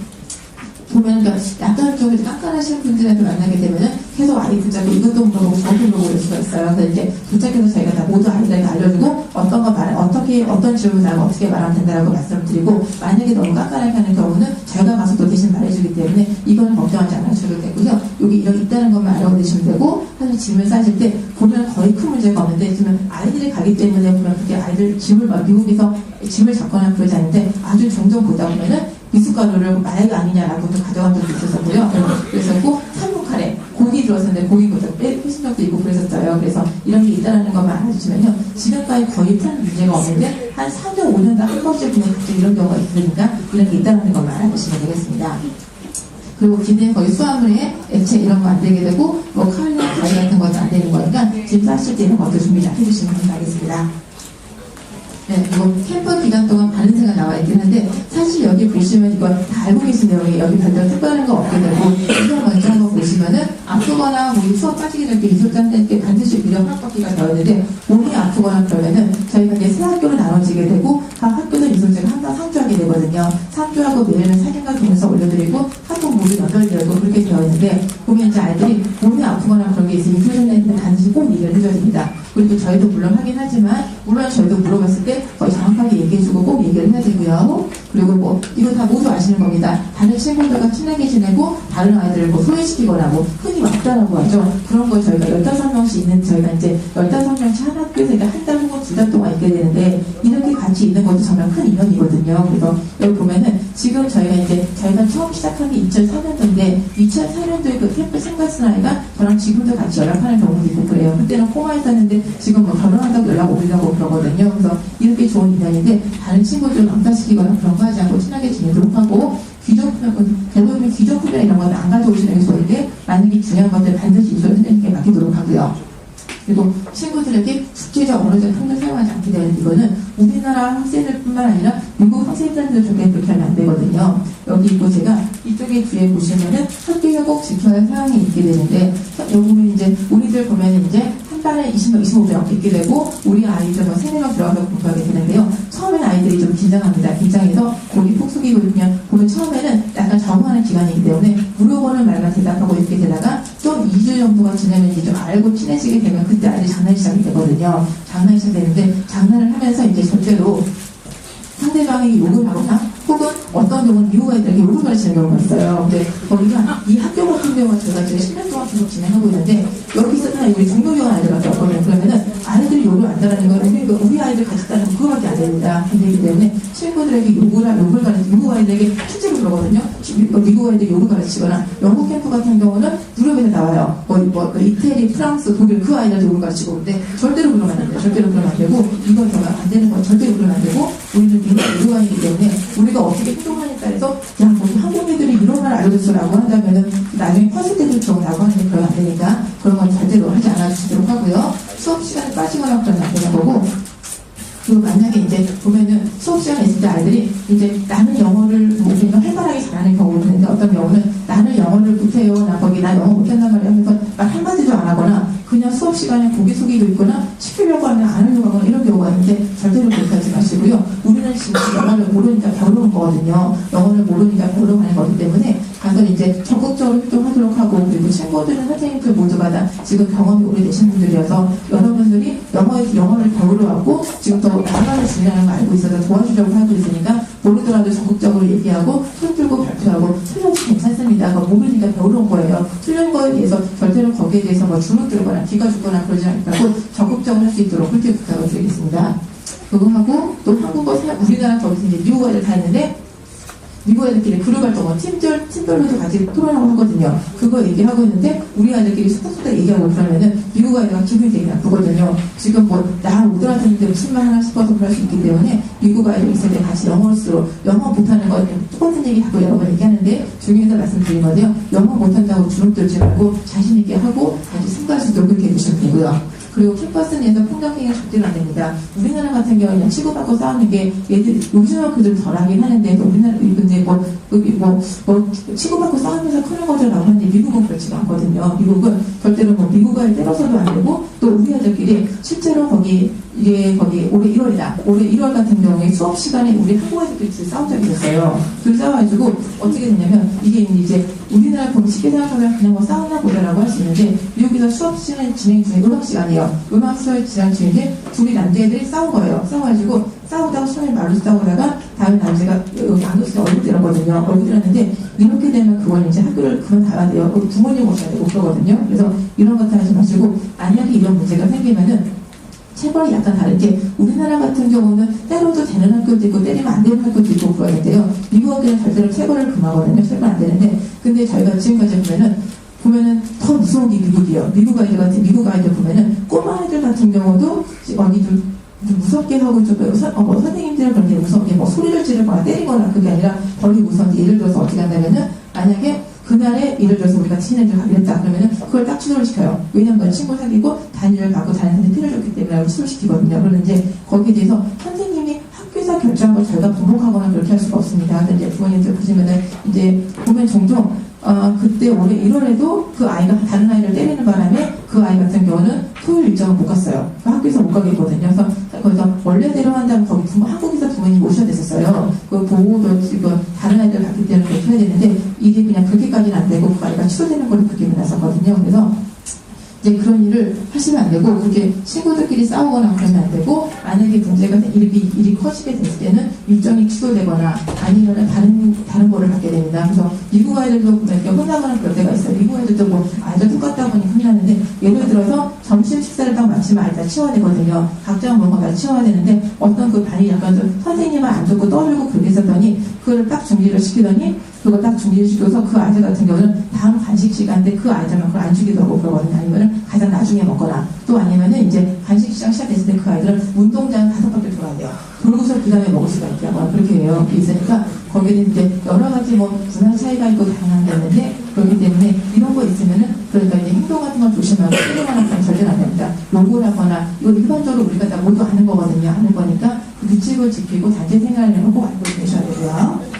보면 약간 좀 깐깐하신 분들한테 만나게 되면은 계속 아이 붙잡고 이것도 물어보고 저것도 물어볼 수가 있어요. 그래서 이제 도착해서 저희가 다 모두 아이들에게 알려주고 어떤 질문을 하고 어떻게 말하면 된다라고 말씀드리고 만약에 너무 깐깐하게 하는 경우는 저희가 가서 또 대신 말해주기 때문에 이거는 걱정하지 않으셔도 되고요. 여기 이렇게 있다는 것만 알아보 계시면 되고 사실 짐을 싸실 때 보면 거의 큰 문제가 없는데 지금 아이들이 가기 때문에 보면 그게 아이들 짐을 미국에서 짐을 잡거나 그러지 않는데 아주 종종 보다 보면은 미숫가루를 마약 아니냐라고도 가져간 적도 있었고요. 그래서 꼭 3분 카레 고기 들어왔는데 고기보다 빼신 적도 있고 그랬었어요. 그래서 이런 게 있다는 것만 알아주시면요. 지금까지 거의 큰 문제가 없는데 한 4년, 5년당 한 번씩 그냥 갑자기 이런 경우가 있으니까 이런 게 있다는 것만 알아주시면 되겠습니다. 그리고 기내에 거의 수화물에 액체 이런 거 안 되게 되고 뭐 칼이나 가위 같은 것도 안 되는 거니까 짐 싸실 때 이런 것도 준비 잘 해주시면 감사하겠습니다. 네, 이거 캠프 기간 동안 바른새가 나와 있긴 한데 사실 여기 보시면 이거 다 알고 계신 내용이 여기 별로 특별한 거 없게 되고 이거 먼저 한번 보시면은 아프거나 뭐 수업 빠지게 될 때 이솔자한테 게 반드시 유령 합격기가 되어 있는데 몸이 아프거나 그러면은 저희가 이제 세 학교로 나눠지게 되고 각 학교는 이솔자가 항상 상주하게 되거든요. 상주하고 매일은 사진과 동영상 올려드리고 학교 모두 연결되고 그렇게 되어 있는데 보면 이제 아이들이 몸이 아프거나 그런 게 있으면 이솔자한테 반드시 꼭 얘기를 해줘야 됩니다. 그리고 저희도 물론 하긴 하지만 물론 저희도 물어봤을 때 거의 정확하게 얘기해주고 꼭 얘기를 해야 되고요. 그리고 뭐 이거 다 모두 아시는 겁니다. 다른 친구들과 친하게 지내고 다른 아이들을 뭐 소외시키거나 뭐 흔히 왔다라고 하죠. 그런 거 저희가 15명씩 있는 저희가 이제 15명씩 한 학교에서 한 달 혹은 2달 동안 있게 되는데 이렇게 같이 있는 것도 정말 큰 인연이거든요. 그래서 여기 보면은 지금 저희가 처음 시작한 게 2004년도인데 2004년도에 그 캠프 생각쓴 아이가 저랑 지금도 같이 연락하는 경우도 있고 그래요. 그때는 꼬마 있었는데 지금 뭐 결혼한다고 연락 오려고 그러거든요. 그래서 이렇게 좋은 인연인데 다른 친구들 강타시키거나 그런 거 하지 않고 친하게 지내도록 하고 대부분 귀족품이나 이런 건 안 가져오시는 게 좋은데 만약에 중요한 것들 반드시 이솔 선생님께 맡기도록 하고요. 그리고 친구들에게 숙제적 언어적 평균 사용하지 않게 되는 이거는 우리나라 학생들뿐만 아니라 미국 학생들도 저게 그렇게 하면 안 되거든요. 여기 있고 제가 이쪽에 뒤에 보시면은 학교에 꼭 지켜야 할 사항이 있게 되는데 여기 보면 이제 우리들 보면 이제 한 한 달에 20명, 25명 있게 되고 우리 아이들 뭐 3-4명 들어가서 공부하게 되는데요. 처음에는 아이들이 좀 긴장합니다. 긴장해서 고개 푹 숙이고 그냥 보면 처음에는 약간 적응하는 기간이기 때문에 물어보는 말만 대답하고 이렇게 되다가 좀 2주 정도가 지나면 이제 좀 알고 친해지게 되면 그때 아이들이 장난이 시작이 되거든요. 장난이 시작되는데 장난을 하면서 이제 절대로 상대방에게 욕을 하거나 혹은 어떤 경우는 미국 아이들에게 욕을 가르치는 경우가 있어요. 근데 거기가 이 학교 같은 경우는 제가 지금 10년 동안 계속 진행하고 있는데 여기서는 우리 중도교원 아이들 같은 거거든요. 그러면은 아이들이 욕을 안 잘하는 건 우리 아이들 같이 따르면 그거밖에 안 됩니다. 그렇기 때문에 친구들에게 욕을 가르치고 미국 아이들에게 실제로 그러거든요. 미국 아이들 욕을 가르치거나 영국 캠프 같은 경우는 유럽에서 나와요. 이태리, 프랑스, 독일 그 아이들한테 욕을 가르치고 근데 절대로 그러면 안 돼요. 절대로 그러면 안 되고 이건 정말 안 되는 건 절대로 그러면 안 되고 우리는 미국 아이이기 때문에 우리가 어떻게 행동하냐에 따라서 야, 우리 한국 애들이 이런 말 알려줬어라고 한다면은 나중에 커질 때도 좋다고 하는데 그러면 안 되니까 그런 건 절대로 하지 않아주시도록 하고요. 수업 시간에 빠지거나 그러면 안 되는 거고 그리고 만약에 이제 보면은 수업 시간에 있을 때 아이들이 이제 나는 영어를 뭐 활발하게 잘하는 경우도 있는데 어떤 경우는 나는 영어를 못해요. 나 영어 못한단 말이야 하면서 말 한마디도 안 하거나 그냥 수업 시간에 고개 숙이고 있거나 시키려고 하면 안 하려고 하거나 이런 경우가 있는데 절대로 그렇게 하지 마시고요. 우리는 지금 영어를 모르니까 배우러 온 거거든요. 영어를 모르니까 배우러 가는 거기 때문에 가서 이제 적극적으로 활동하도록 하고 그리고 친구들은 선생님들 모두가 다 지금 경험이 오래되신 분들이어서 여러분들이 영어를 배우러 왔고 지금 또 나라를 중요한 걸 알고 있어서 도와주려고 하고 있으니까 모르더라도 적극적으로 얘기하고 손 들고 발표하고 틀려도 괜찮습니다. 모르니까 배우러 온 거예요. 틀린 거에 대해서 절대로 거기에 대해서 뭐 주눅 들거나 기가 죽거나 그러지 않고 적극적으로 할 수 있도록 그렇게 부탁을 드리겠습니다. 그거 하고 또 한국어, 우리나라 거기서 이제 미국 애들 다 있는데 미국 애들끼리 그룹 활동을 팀별로도 같이 토론하고 하거든요. 그거 얘기하고 있는데 우리 아이들끼리 수다수다 얘기하고 그러면은 미국 아이가 기분이 되게 나쁘거든요. 지금 나 오더라드는데 무슨 말 하나 싶어서 그럴 수 있기 때문에 미국 아이들 있을 때 같이 영어 못하는 건 똑같은 얘기 하고 여러 번 얘기하는데 중요해서 말씀드린 건데요. 영어 못한다고 주눅 들지 말고 자신있게 하고 아주 승부할 수 있도록 그렇게 해주시면 되고요. 그리고 캠퍼스 내에서 폭력행위 절대로 안 됩니다. 우리나라 같은 경우는 치고받고 싸우는 게 얘들 요즘은 그들 덜하긴 하는데 우리나라 근데 치고받고 싸우면서 크는 거죠라고 하는데 미국은 그렇지가 않거든요. 미국은 절대로 미국 아이를 때려서도 안 되고 또 우리 아들끼리 실제로 거기 올해 1월이다. 올해 1월 같은 경우에 수업 시간에 우리 한국 아이들끼리 싸운 적이 있었어요. 둘 싸워가지고 어떻게 됐냐면 이게 이제 우리나라 보면 쉽게 생각하면 그냥 싸우나 보다라고 할 수 있는데 미국에서 수업 시간 진행 중에 음악 시간이에요. 음악 수업 진행 중인데 둘이 남자애들이 싸운 거예요. 싸워가지고 싸우다가 처음에 말로 싸우다가 다음에 남자가 여기 안으로 얼굴 때렸거든요. 얼굴 때렸는데 이렇게 되면 그건 이제 학교를 그만둬야 돼요. 부모님 오셔야 되고 그러거든요. 그래서 이런 것들 하지 마시고 만약에 이런 문제가 생기면은 체벌이 약간 다르게 우리나라 같은 경우는 때려도 되는 학교도 있고 때리면 안 되는 학교도 있고 그러는데요. 미국은 절대로 체벌을 금하거든요. 체벌 안 되는데 근데 저희가 지금까지 보면은 더 무서운 게 미국이에요. 미국 아이들 보면은 꼬마 아이들 같은 경우도 어디 좀 무섭게 하고 좀 선생님들은 그런 게 무섭게 소리를 지르거나 때리거나 그게 아니라 덜 무서운 게 예를 들어서 어떻게 한다면은 만약에 그날에 예를 들어서 우리가 친애를 가겠다 그러면은 그걸 딱 추돌을 시켜요. 왜냐면 친구 사귀고 단위를 받고 다른 사람한테 피를 줬기 때문에 추돌시키거든요. 그런데 이제 거기에 대해서 선생님이 학교에서 결정한 걸 저희가 번복하거나 그렇게 할 수가 없습니다. 근데 이제 부모님들 보시면은 이제 보면 종종 그때 올해 1월에도 그 아이가 다른 아이를 때리는 바람에 그 아이 같은 경우는 토요일 일정을 못 갔어요. 학교에서 못 가게 했거든요. 그래서 거기서 원래대로 한다면 거기 한국에서 부모님 모셔야 됐었어요. 그 보호도 지금 다른 아이들 갔기 때문에 그렇게 해야 되는데 이게 그냥 그렇게까지는 안 되고 그 아이가 취소되는 걸로 그렇게 났었거든요. 그래서 이제 그런 일을 하시면 안 되고 그렇게 친구들끼리 싸우거나 그러면 안 되고 만약에 문제가 일이 커지게 됐을 때는 일정이 취소되거나 아니면 다른 거를 받게 됩니다. 그래서 미국 아이들도 이렇게 혼나거나 그럴 때가 있어요. 미국 아이들도 아이들 똑같다 보니 혼나는데 예를 들어서 점심 식사를 딱 마치면 아이들 다 치워야 되거든요. 각자 먹은 거 다 치워야 되는데 어떤 그 반이 약간 좀 선생님을 안 듣고 떠들고 그렇게 했었더니 그걸 딱 준비를 시키더니 그거 딱 준비를 시켜서 그 아이들 같은 경우는 다음 간식 시간 때 그 아이들만 그걸 안 주기도 그러거든요. 아니면은 가장 나중에 먹거나 또 아니면은 이제 간식 시장 시작했을 때 그 아이들은 운동장 5바퀴 돌아야 돼요. 돌고서 그 다음에 먹을 수가 있다고 그렇게 해요. 있으니까 거기는 이제 여러 가지 문화 차이가 있고 다양한 게 있는데 그렇기 때문에 이런 거 있으면은 그러니까 이제 행동 같은 걸 조심하고 행동하는 건 절대로 안 됩니다. 욕을 하거나 이거 일반적으로 우리가 다 모두 아는 거거든요. 아는 거니까 그 규칙을 지키고 단체 생활을 꼭 알고 계셔야 되고요.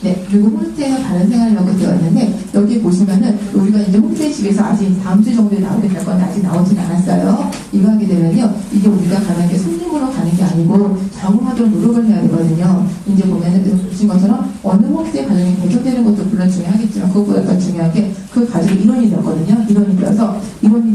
네, 그리고 홈스테이가 다른 생활이라고 되어 있는데 여기 보시면은 우리가 이제 홈페이지 집에서 아직 다음 주 정도에 나오게 될 건데 아직 나오진 않았어요. 이거 하게 되면요, 이게 우리가 가는 게 손님으로 가는 게 아니고 적응하도록 노력을 해야 되거든요. 이제 보면은 그래서 보신 것처럼 어느 홈스테이 가정이 개선되는 것도 물론 중요하겠지만 그것보다 더 중요한 게 그 가족이 인원이 되었거든요. 인원이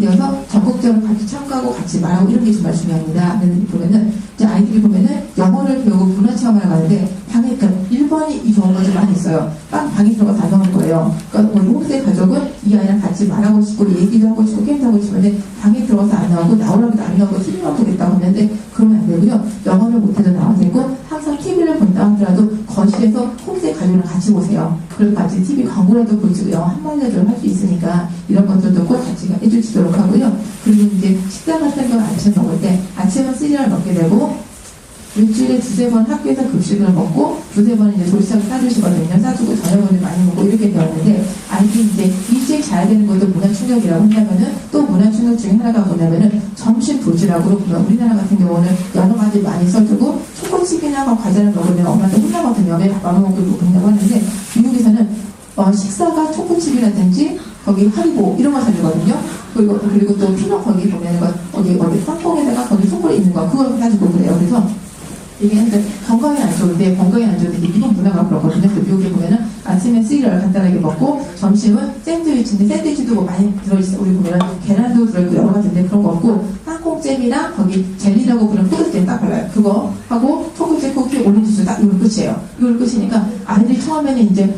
되어서 적극적으로 같이 참가하고 같이 말하고 이런 게 정말 중요합니다. 보면은 이제 아이들이 보면은 영어를 배우고 문화 체험을 가는데 방에 그러니까 1번이 이 좋은 것이 많이 있어요. 방에 들어가서 안 나올 거예요. 그러니까 우리 홈스테이 가족은 이 아이랑 같이 말하고 싶고 얘기도 하고 싶고 게임도 하고 싶은데 방에 들어가서 안 나오고 나오라고 해도 안 나오고 TV만 보겠다고 하는데 그러면 안 되고요. 영어를 못해도 나와야 되고 항상 TV를 본다 하더라도 거실에서 홈스테이 가족이랑 같이 보세요. 그리고 같이 TV 광고라도 보시고 영어 한마디라도 할 수 있으니까 이런 것들도 꼭 같이 해주시도록 하고요. 그리고 이제 식사 같은 걸 아침 먹을 때 아침은 시리얼 먹게 되고 일주일에 2-3번 학교에서 급식을 먹고 2-3번 이제 도시락을 싸주시거든요. 싸주고 저녁을 많이 먹고 이렇게 되었는데 아이들이 이제 일찍 자야 되는 것도 문화 충격이라고 한다면은 또 문화 충격 중에 하나가 뭐냐면은 점심 도시락으로 보면 우리나라 같은 경우는 여러 가지 많이 써주고 초코칩이나 과자를 먹으면 엄마한테 혼나거든요. 왜 밥을 먹고 먹냐고 하는데 미국에서는 식사가 초코칩이라든지 거기 하리보 이런 거 사주거든요. 그리고 또 피넛 거기 보면 어디 짬뽕에다가 거기 초콜릿 있는 거 그걸 사주고 그래요. 그래서 이게 건강에 안 좋은데 미국 문화가 그렇거든요. 그 미국에 보면은 아침에 시리얼 간단하게 먹고 점심은 샌드위치인데 샌드위치도 뭐 많이 들어있어요. 우리 보면 계란도 들어있고 여러 가지인데 그런 거 없고 땅콩잼이랑 거기 젤리라고 그런 포도잼 딱 발라요. 그거 하고 초코칩 쿠키 오렌지 딱 이걸 끝이에요. 이걸 끝이니까 아이들이 처음에는 이제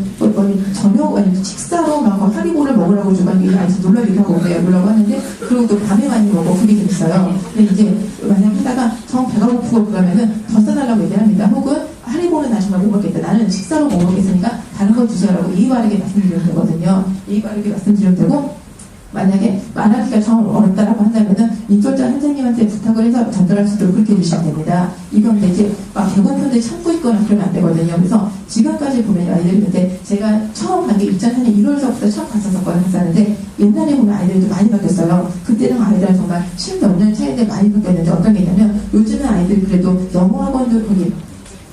저녁 아니 식사로 막 하리보를 먹으라고 주면 이게 아이들 놀라기도 하고 놀라고 하는데 그리고 또 밤에 많이 먹어 그게 재밌어요. 근데 이제 만약 하다가 정 배가 고프고 그러면은 더 써달라고 얘기합니다. 혹은 하리보는 나 정말 못 먹겠다. 나는 식사로 못 먹겠으니까 다른 거 주세요라고 예의 바르게 말씀드리면 되거든요. 예의 바르게 말씀드리면 되고 만약에 말하기가 정 어렵다라고 한다면은 인솔자 선생님한테 부탁을 해서 전달할 수 있도록 그렇게 해주시면 됩니다. 이건 이제 막 배고픈데 참고 있거나 그러면 안 되거든요. 그래서 지금까지 보면 아이들이 근데 제가 처음 간 게 2004년 1월서부터 처음 갔었는데 옛날에 보면 아이들이 좀 많이 바뀌었어요. 그때는 아이들은 정말 10몇 년 차인데 많이 바뀌었는데 어떤 게 있냐면 요즘은 아이들이 그래도 영어 학원도 거기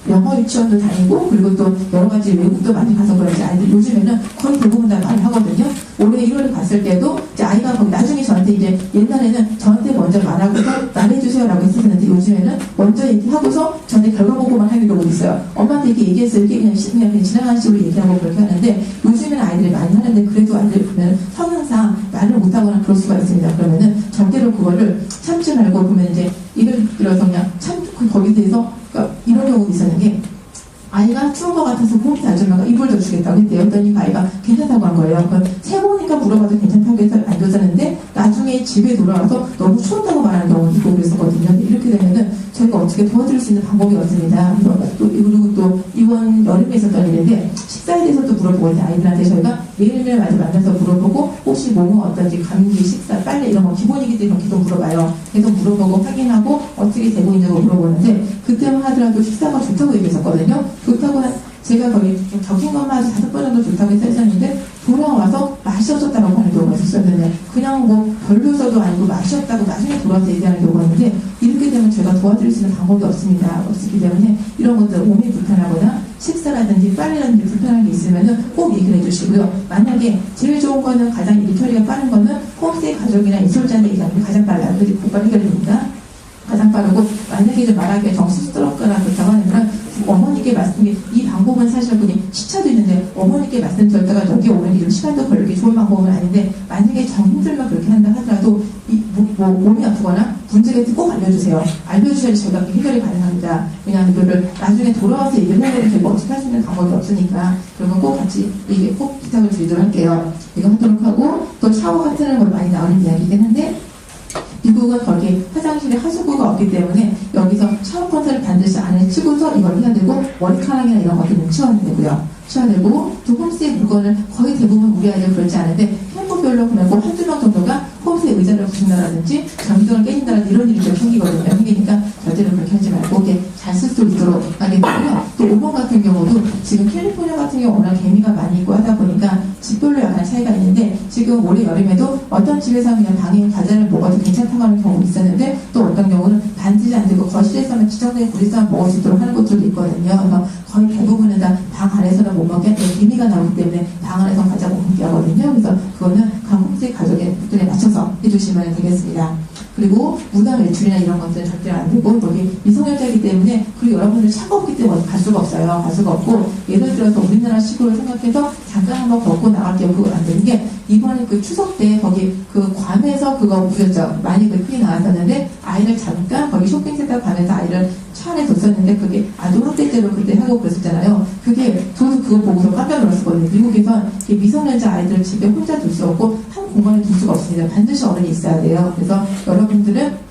영어 유치원도 다니고 그리고 또 여러 가지 외국도 많이 가서 그런지 아이들 요즘에는 거의 대부분 다 말을 하거든요. 올해 1월에 갔을 때도 이제 아이가 나중에 저한테 이제 옛날에는 저한테 먼저 말하고서 말해주세요라고 했었는데 요즘에는 먼저 얘기하고서 저한테 결과 보고만 하는 경우도 있어요. 엄마한테 이렇게 얘기해서 이렇게 그냥 지나가는 식으로 얘기하고 그렇게 하는데 요즘에는 아이들이 많이 하는데 그래도 아이들이 보면 성향상 말을 못하거나 그럴 수가 있습니다. 그러면은 절대로 그거를 참지 말고 보면 이제 예를 들어서 그냥 거기에 대해서 그러니까 이런 경우도 있었는 게 아이가 추운 것 같아서 홈스테이 아줌마가 이불 더 주겠다고 했대요. 그랬더니 아이가 괜찮다고 한 거예요. 그러니까 세 번이니까 물어봐도 괜찮다고 해서 안 줬었는데 나중에 집에 돌아와서 너무 추웠다고 말하는 경우도 있고 그랬었거든요. 이렇게 되면은 저희가 어떻게 도와드릴 수 있는 방법이 없습니다. 그리고 또 이번 여름에 있었던 일인데 식사에 대해서도 물어보고 이제 아이들한테 저희가 매일매일 많이 만나서 물어보고 혹시 뭐가 어떤지 감기, 식사, 빨래 이런 거 기본이기 때문에 계속 물어봐요. 계속 물어보고 확인하고 어떻게 되고 있는지 물어보는데 그때만 하더라도 식사가 좋다고 얘기했었거든요. 좋다고 제가 거의 좀 적힌 것만 해서 5번 정도 좋다고 했었는데 돌아와서 맛이 없었다고 하는 경우가 있었어요. 그냥 뭐 별로서도 아니고 맛이 없다고 나중에 돌아와서 얘기하는 경우가 있는데 이렇게 되면 제가 도와드릴 수 있는 방법이 없기 때문에 이런 것들 몸이 불편하거나 식사라든지 빨래라든지 불편한 게 있으면 꼭 얘기를 해주시고요. 만약에 제일 좋은 거는 가장 일 처리가 빠른 거는 홈스테이 가족이나 인솔자한테 얘기하는 게 가장 빨라요. 그래서 곧바로 해결이 됩니다. 가장 빠르고 만약에 좀 말하기가 정신스럽거나 그렇다고 하면 어머니께 이 방법은 사실 그냥 시차도 있는데 어머니께 말씀드렸다가 여기 오는 게 좀 시간도 걸리기 좋은 방법은 아닌데 만약에 정들만 그렇게 한다 하더라도 몸이 아프거나 문제가 꼭 알려주세요. 알려주셔야 저희가 해결이 가능합니다. 왜냐하면 이거를 나중에 돌아와서 얘기를 해야 되는데 저희가 어떻게 할 수 있는 방법이 없으니까 그러면 꼭 같이 이게 꼭 부탁을 드리도록 할게요. 이거 하도록 하고 또 샤워 같은 건 많이 나오는 이야기긴 한데 미국은 거기 화장실에 하수구가 없기 때문에 여기서 샤워 컨트를 반드시 안에 치고서 이걸 해야 되고 머리카락이나 이런 것들은 치워야 되고요. 치워야 되고 또 홈스테이 물건을 거의 대부분 우리 아이들 그렇지 않은데 캠프별로 보면 꼭 한두 명 정도가 홈스테이 의자를 부순다라든지 전기등을 깨진다라든지 이런 일이 좀 생기거든요. 생기니까 절대로 그렇게 하지 말고 이렇게 잘 쓸 수 있도록 하게 되고요. 또 5번 같은 경우도 지금 캘리포니아 같은 경우 워낙 개미가 많이 있고 하다 보니까 집별로 약간 차이가 있는데 지금 지금 올해 여름에도 어떤 집에서 그냥 방에 과자를 먹어도 괜찮다고 하는 경우가 있었는데 또 어떤 경우는 반드시 안 되고 거실에서만 지정된 곳에서만 먹을 수 있도록 하는 곳들도 있거든요. 그래서 거의 대부분은 다 방 안에서는 못 먹게 기미가 나오기 때문에 방 안에서 과자 못 먹게 하거든요. 그래서 그거는 각 홈스테이 가족의 분에 맞춰서 해주시면 되겠습니다. 그리고 무단 외출이나 이런 것들은 절대 안 되고 여기 미성년자이기 때문에 그리고 여러분들 차가 없기 때문에 갈 수가 없어요. 갈 수가 없고 예를 들어서 우리나라 식으로 생각해서 잠깐 한번 걷고 나갈 때 그거 안 되는 게 이번에 그 추석 때 거기 그 괌에서 그거 보셨죠? 많이 그 크게 나왔었는데 아이를 잠깐 거기 쇼핑센터 가면서 아이를 차 안에 뒀었는데 그게 아동학대죄로 그때 하고 그랬었잖아요. 그게 저도 그거 보고서 깜짝 놀랐었거든요. 미국에서 미성년자 아이들을 집에 혼자 둘 수 없고 한 공간에 둘 수가 없습니다. 반드시 어른이 있어야 돼요. 그래서 여러분들은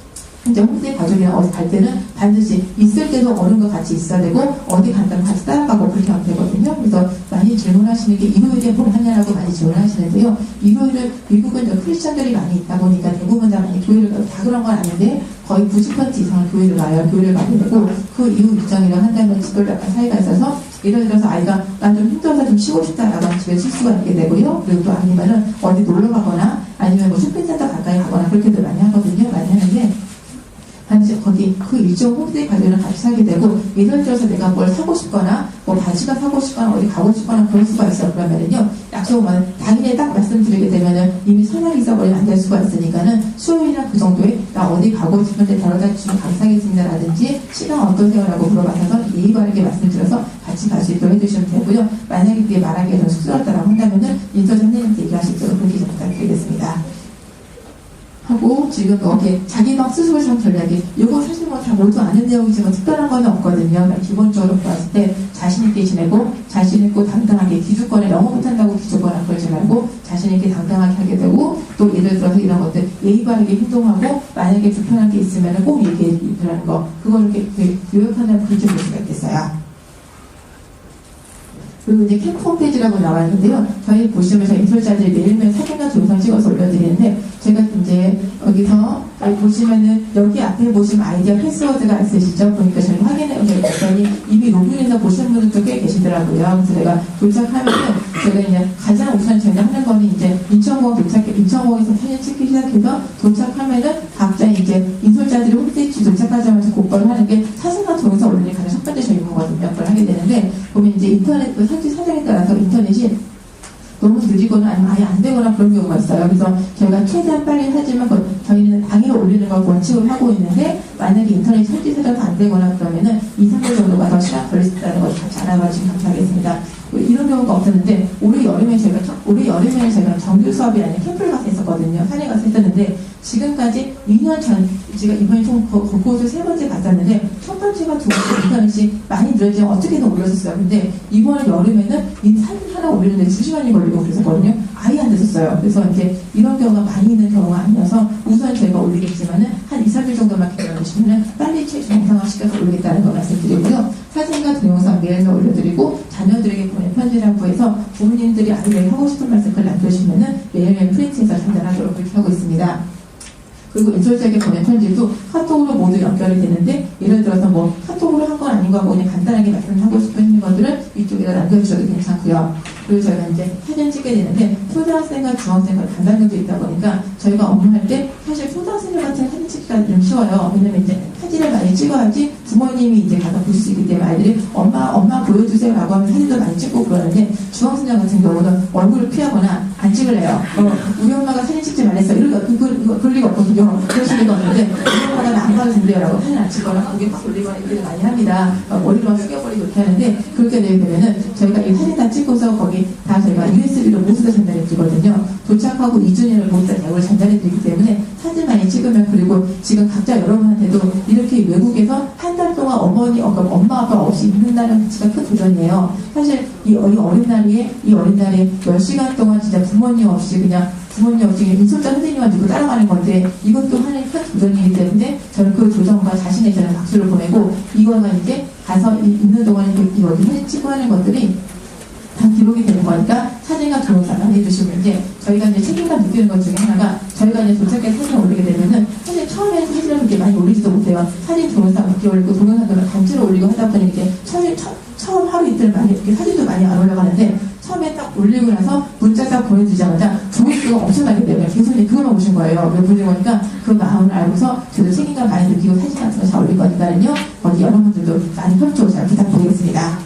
이제 홈스테이 가족이랑 어디 갈 때는 반드시 있을 때도 어른과 같이 있어야 되고 어디 간다면 같이 따라가고 그렇게 하면 되거든요. 그래서 많이 질문하시는 게 일요일에 뭘 하냐라고 많이 질문하시는데요. 일요일은 미국은 크리스천들이 많이 있다 보니까 대부분 다 많이 교회를 가고 다 그런 건 아닌데 거의 90% 이상은 교회를 가요. 교회를 가게 되고 그 이후 일정이랑 한다면 집을 약간 사이가 있어서 예를 들어서 아이가 난 좀 힘들어서 좀 쉬고 싶다라고 하면 집에 쉴 수가 있게 되고요. 그리고 또 아니면은 어디 놀러 가거나 아니면 뭐 쇼핑센터 가까이 가거나 그렇게들 많이 하거든요. 많이 하는데 반드시 거기 그 일정 홈스테이 가족이랑 같이 살게 되고 예를 들어서 내가 뭘 사고 싶거나 뭐 바지가 사고 싶거나 어디 가고 싶거나 그럴 수가 있어. 그러면은요 약속은 당일에 딱 말씀드리게 되면은 이미 선약이 있어버리면 안 될 수가 있으니까는 수요일이나 그 정도에 나 어디 가고 싶은데 데려다 주시면 감사하겠습니다라든지 시간 어떠세요라고 물어봐서 예의 바르게 말씀드려서 같이 갈 수 있도록 해주시면 되고요. 만약에 그게 말하기에 좀 쑥스럽다라고 한다면은 인터 선생님한테 얘기하실 수 있도록 그렇게 좀 부탁드리겠습니다. 하고 지금 여기 자기 방 스스로 좀 전략이 이거 사실 뭐 다 모두 아는 내용이지만 특별한 건 없거든요. 그러니까 기본적으로 봤을 때 자신 있게 지내고 자신 있고 당당하게 기죽거나 영어 못한다고 기죽거나 그러지 말고 자신 있게 당당하게 하게 되고 또 예를 들어서 이런 것들 예의 바르게 행동하고 만약에 불편한 게 있으면 꼭 얘기해 주라는 거 그걸 이렇게 요약한다면 그렇게 볼 수가 있겠어요. 그리고 이제 캠프 홈페이지라고 나와 있는데요. 저희 보시면 저희 인솔자들이 매일매일 사진과 동영상 찍어서 올려드리는데 제가 이제 여기서 보시면은 여기 앞에 보시면 아이디어 패스워드가 있으시죠? 그러니까 저희 확인해 봤더니 이미 로그인해서 보시는 분들도 꽤 계시더라고요. 그래서 제가 도착하면은 제가 이제 가장 우선 제가 하는 거는 이제 인천공에서 사진 찍기 시작해서 도착하면은 각자 이제 인솔자들이 홈페이지 도착하자마자 곧바로 하는 게 사진과 동영상 올리는 게 가장 첫 번째 저희 거거든요. 그걸 하게 되는데 보면 이제 인터넷 사정에 따라서 인터넷이 너무 느리거나 아니면 아예 안 되거나 그런 경우가 있어요. 그래서 저희가 최대한 빨리 하지만 저희는 당일에 올리는 걸 원칙으로 하고 있는데 만약에 인터넷 설치사정도 안 되거나 그러면은 2-3일 정도가 더 시간 걸릴 수 있다는 것을 같이 알아봐주시면 감사하겠습니다. 이런 경우가 없었는데 올해 여름에 저희가 정규 수업이 아닌 캠프를 가서 했었거든요. 산에 가서 했었는데 지금까지 2년 전 제가 이번에 총 곳을 3번째 갔었는데 첫 번째가 두 번째 인터넷이 많이 늘어지면 어떻게든 올렸었어요. 근데 이번 여름에는 이 사진 하나 올리는데 2시간이 걸리고 그랬었거든요. 아예 안 됐었어요. 그래서 이제 이런 경우가 많이 있는 경우가 아니어서 우선 저희가 올리겠지만은 한 2-3일 정도만 기다려주시면 빨리 정상화시켜서 올리겠다는 거 말씀드리고요. 사진과 동영상 매일 올려드리고 자녀들에게 보낸 편지라고 해서 부모님들이 아이들에게 하고 싶은 말씀을 남겨주시면은 매일매일 프린트해서 전달하도록 그렇게 하고 있습니다. 그리고 인솔자에게 보낸 편지도 카톡으로 모두 연결이 되는데 예를 들어서 뭐 카톡으로 한 건 아닌 거 그냥 간단하게 말씀하고 싶은 것들은 이쪽에다 남겨주셔도 괜찮고요. 그리고 저희가 이제 사진 찍게 되는데 초등학생과 중학생과 담당자도 있다 보니까 저희가 업무할 때 사실 초등학생들 같은 사진 찍기가 좀 쉬워요. 왜냐면 이제 사진을 많이 찍어야지 부모님이 이제 가서 보실 수 있기 때문에 아이들이 엄마 보여주세요 라고 하면 사진도 많이 찍고 그러는데 중학생들 같은 경우는 얼굴을 피하거나 안 찍을래요. 우리 엄마가 사진 찍지 말랬어. 이거 그럴 리가 없거든요. 그러실 리가 없는데 우리 엄마가 나 안 봐주신대요 라고 사진 안 찍거나 고개 팍 돌리거나 이렇게 많이 합니다. 머리로 막 숙여버리고 그렇게 하는데 그렇게 되면은 저희가 이 사진 다 찍고서 거기 다 저희가 USB로 모두 다 전달해 드리거든요. 도착하고 2주년을 모두 다 대우를 전달해 드리기 때문에 사진 많이 찍으면 그리고 지금 각자 여러분한테도 이렇게 외국에서 한 달 동안 엄마 아빠 없이 있는다는 자체가 큰 도전이에요. 사실 이 어린날에 10시간 동안 진짜 부모님 없이 인솔자 선생님만 두고 따라가는 건데 이것도 하나의 큰 도전이기 때문에 저는 그 도전과 자신의 저는 박수를 보내고 이거만 이제 가서 있는 동안 여기 사진 찍고 하는 것들이 다 기록이 되는 거니까 사진과 동영상을 해주시면 이제 저희가 이제 책임감 느끼는 것 중에 하나가 저희가 이제 도착해서 사진을 올리게 되면은 사실 처음에는 사진을 그렇게 많이 올리지도 못해요. 사진 동영상 늦게 올리고 동영상도 단체로 올리고 하다 보니 이제 처음 하루 이틀 많이 이렇게 사진도 많이 안 올라가는데 처음에 딱 올리고 나서 문자 딱 보내주자마자 조회수가 엄청나게 돼요. 교수님 그걸만 오신 거예요. 왜 보내고 보니까 그 마음을 알고서 저도 책임감 많이 느끼고 사진 같은 거 잘 올릴 거니까요. 거기 여러분들도 많이 협조 잘 부탁드리겠습니다.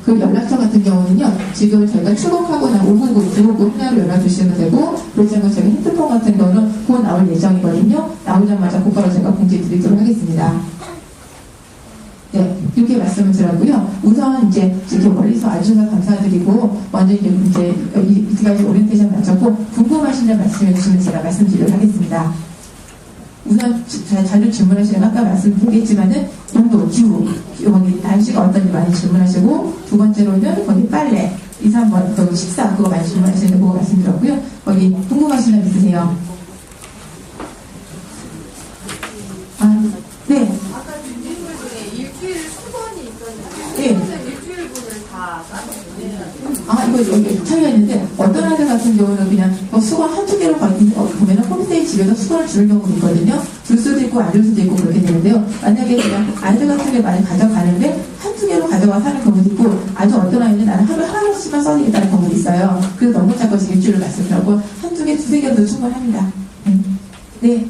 그 연락처 같은 경우는요, 지금 저희가 출국하고 난 599 들어오고 하나로 연락 주시면 되고, 그렇지 않고 저희 핸드폰 같은 거는 곧 나올 예정이거든요. 나오자마자 곧바로 제가 공지 드리도록 하겠습니다. 네, 이렇게 말씀을 드렸고요. 우선 이제 이렇게 멀리서 와주셔서 감사드리고, 먼저 이제 이때까지 오리엔테이션 마쳤고, 궁금하신 점 말씀해 주시면 제가 말씀드리도록 하겠습니다. 우선 자주 질문하시는 아까 말씀드리겠지만은 온도, 기후, 거기 날씨가 어떤지 많이 질문하시고 두 번째로는 거기 빨래, 2, 3번 거기 식사 그거 많이 질문하시는 거 말씀드렸고요. 거기 궁금하신 점 있으세요? 아, 네. 아까 준비물 중에 일주일 수건이 있었는데 네. 일주일분을 다 싸서 보내야 아, 이거 여기 차이가 있는데, 어떤 아이들 같은 경우는 그냥 수건 한두 개로 보면은 홈스테이 집에서 수건을 주는 경우도 있거든요. 줄 수도 있고, 안 줄 수도 있고, 그렇게 되는데요. 만약에 그냥 아이들 같은 게 많이 가져가는데, 한두 개로 가져와 사는 경우도 있고, 아주 어떤 아이는 나는 하루에 하나씩만 써야겠다는 경우도 있어요. 그래서 너무 작아서 일주일을 말씀드리고, 한두 개, 두세 개도 충분합니다. 네.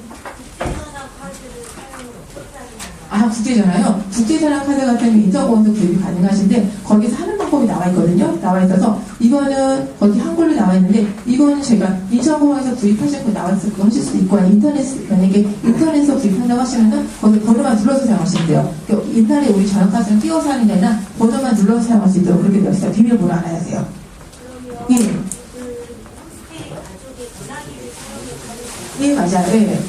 아, 국제전화요? 국제전화 카드 같은 경우 인터공원도 구입이 가능하신데 거기서 하는 방법이 나와 있거든요. 나와 있어서 이거는 거기 한글로 나와 있는데 이거는 제가 인천공항에서 구입하실 거 나와 있어서 그거 하실 수도 있고 만약에 인터넷에서 구입한다고 하시면은 거기 번호만 눌러서 사용하시면 돼요. 인터넷 우리 전화 카드를 띄워서 하는 게 아니라 번호만 눌러서 사용할 수 있도록 그렇게 되어 있어요. 비밀번호 안 하세요. 예. 예, 맞아요. 예.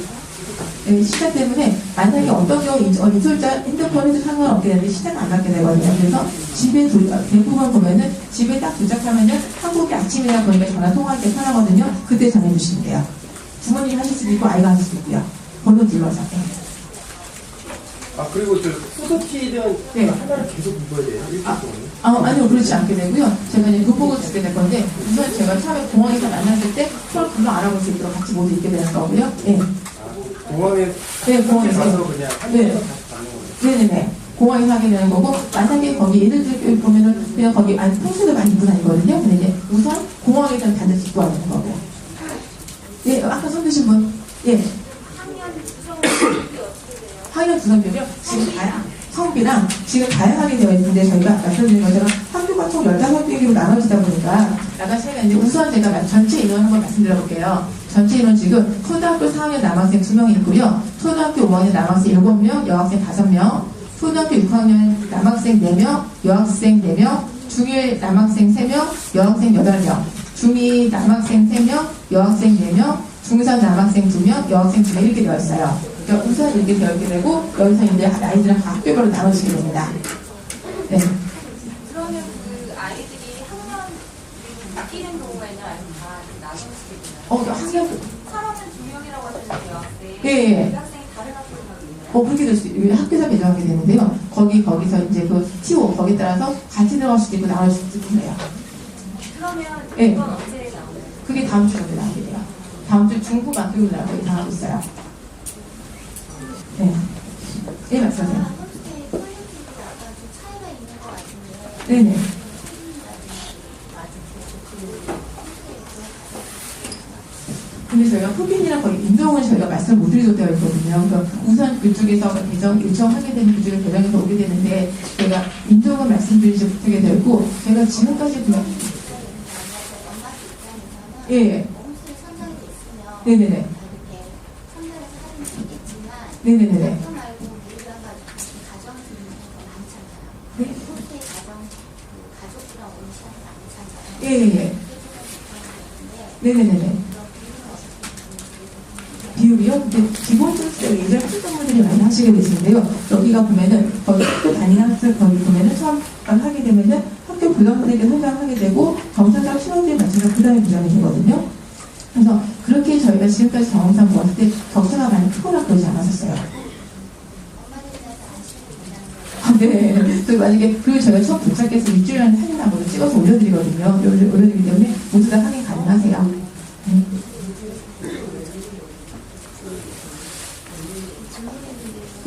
네, 시차 때문에 만약에 어떤 경우 인솔자 핸드폰에도 상관없게 되는데 시차가 안 맞게 되거든요. 그래서 집에 대부분 보면은 집에 딱 도착하면은 한국이 아침이나 그러니까 전화 통화할 때 편하거든요. 그때 전해 주시면 돼요. 부모님 하실 수도 있고 아이가 하실 수도 있고요. 번호 눌러서. 네. 아 그리고 저 후드티는 네. 하나를 계속 입어야 돼요? 일주일 동안? 아니요, 그렇지 않게 되고요. 제가 이제 눈목을 주게 될 건데 우선 제가 처음에 공항에서 만났을 때 서로 금방 알아볼 수 있도록 같이 모두 있게 되는 거고요. 네. 공항에 네, 공항에서. 가서 그냥 한 네. 명만 다시 받는 거예요? 네네네. 공항에서 하게 되는 거고, 만약에 거기 예를 보면은 그냥 거기 평소에 많이 입고 다니거든요. 근데 이제 우선 공항에서는 반드시 입고 와야 되는 거고. 예, 아까 손 드신 분. 예. 학년 구성비요? 지금 성비랑 지금 다양하게 되어 있는데 저희가 말씀드린 것처럼 학교가 총 15개로 나눠지다 보니까 약간 차이가 있는데 우선 제가 전체 인원 한번 말씀드려볼게요. 전체 인원 지금 초등학교 4학년 남학생 2명이 있고요. 초등학교 5학년 남학생 7명, 여학생 5명, 초등학교 6학년 남학생 4명, 여학생 4명, 중1 남학생 3명, 여학생 8명, 중2 남학생 3명, 여학생 4명, 중3 남학생 2명, 여학생 2명 이렇게 되어 있어요. 그러니까 우선 이렇게 되어 있게 되고 여기서 이제 아이들은 학교별로 나눠지게 됩니다. 네. 그러면 그 아이들이 학년 바뀌는 경우에는 아니면 다 나눠지게 되나요? 학교. 3학년 2명이라고 하셨는데 여학생 예. 그 학생이 다른 학교로 가거든요. 그렇게 될 수, 학교에서 배정하게 되는데요. 거기서 이제 그 TO, 거기에 따라서 같이 들어갈 수도 있고 나올 수도 있고 그래요. 그러면 예. 이건 언제 나오나요? 그게 다음 주 정도 나오게 돼요. 다음 주 중후반 토요일 날 거의 다 하고 있어요. 네. 예, 말씀하세요. 네네. 근데 저희가 푸핀이랑 거의 인정은 저희가 말씀을 못 드리도록 되어 있거든요. 그러니까 우선 그쪽에서 요청하게 되는 그쪽에 배정해서 오게 되는데 저희가 인정은 말씀드리지 못하게 되어 있고 제가 지금까지 그냥 예. 네네네. 네네네. 네. 예. 네네네. 비율이요? 근데 기본적으로 예전에 하셨던 분들이 많이 하시게 되시는데요. 여기가 보면은 거기 학교 다니는 학생 거기 보면은 처음 하게 되면은 학교 부담되게 선정하게 되고 정상적 신호대에 맞춰서 그 다음에 부담이 되거든요. 그래서 그렇게 저희가 지금까지 경험상 보았을 때 격차가 많이 크거나 그러지 않았었어요. 네. 그래서 만약에 그리고 저희가 처음 도착해서 일주일 안에 사진 한번 찍어서 올려드리거든요. 올려드리기 때문에 모두 다 확인 가능하세요. 네.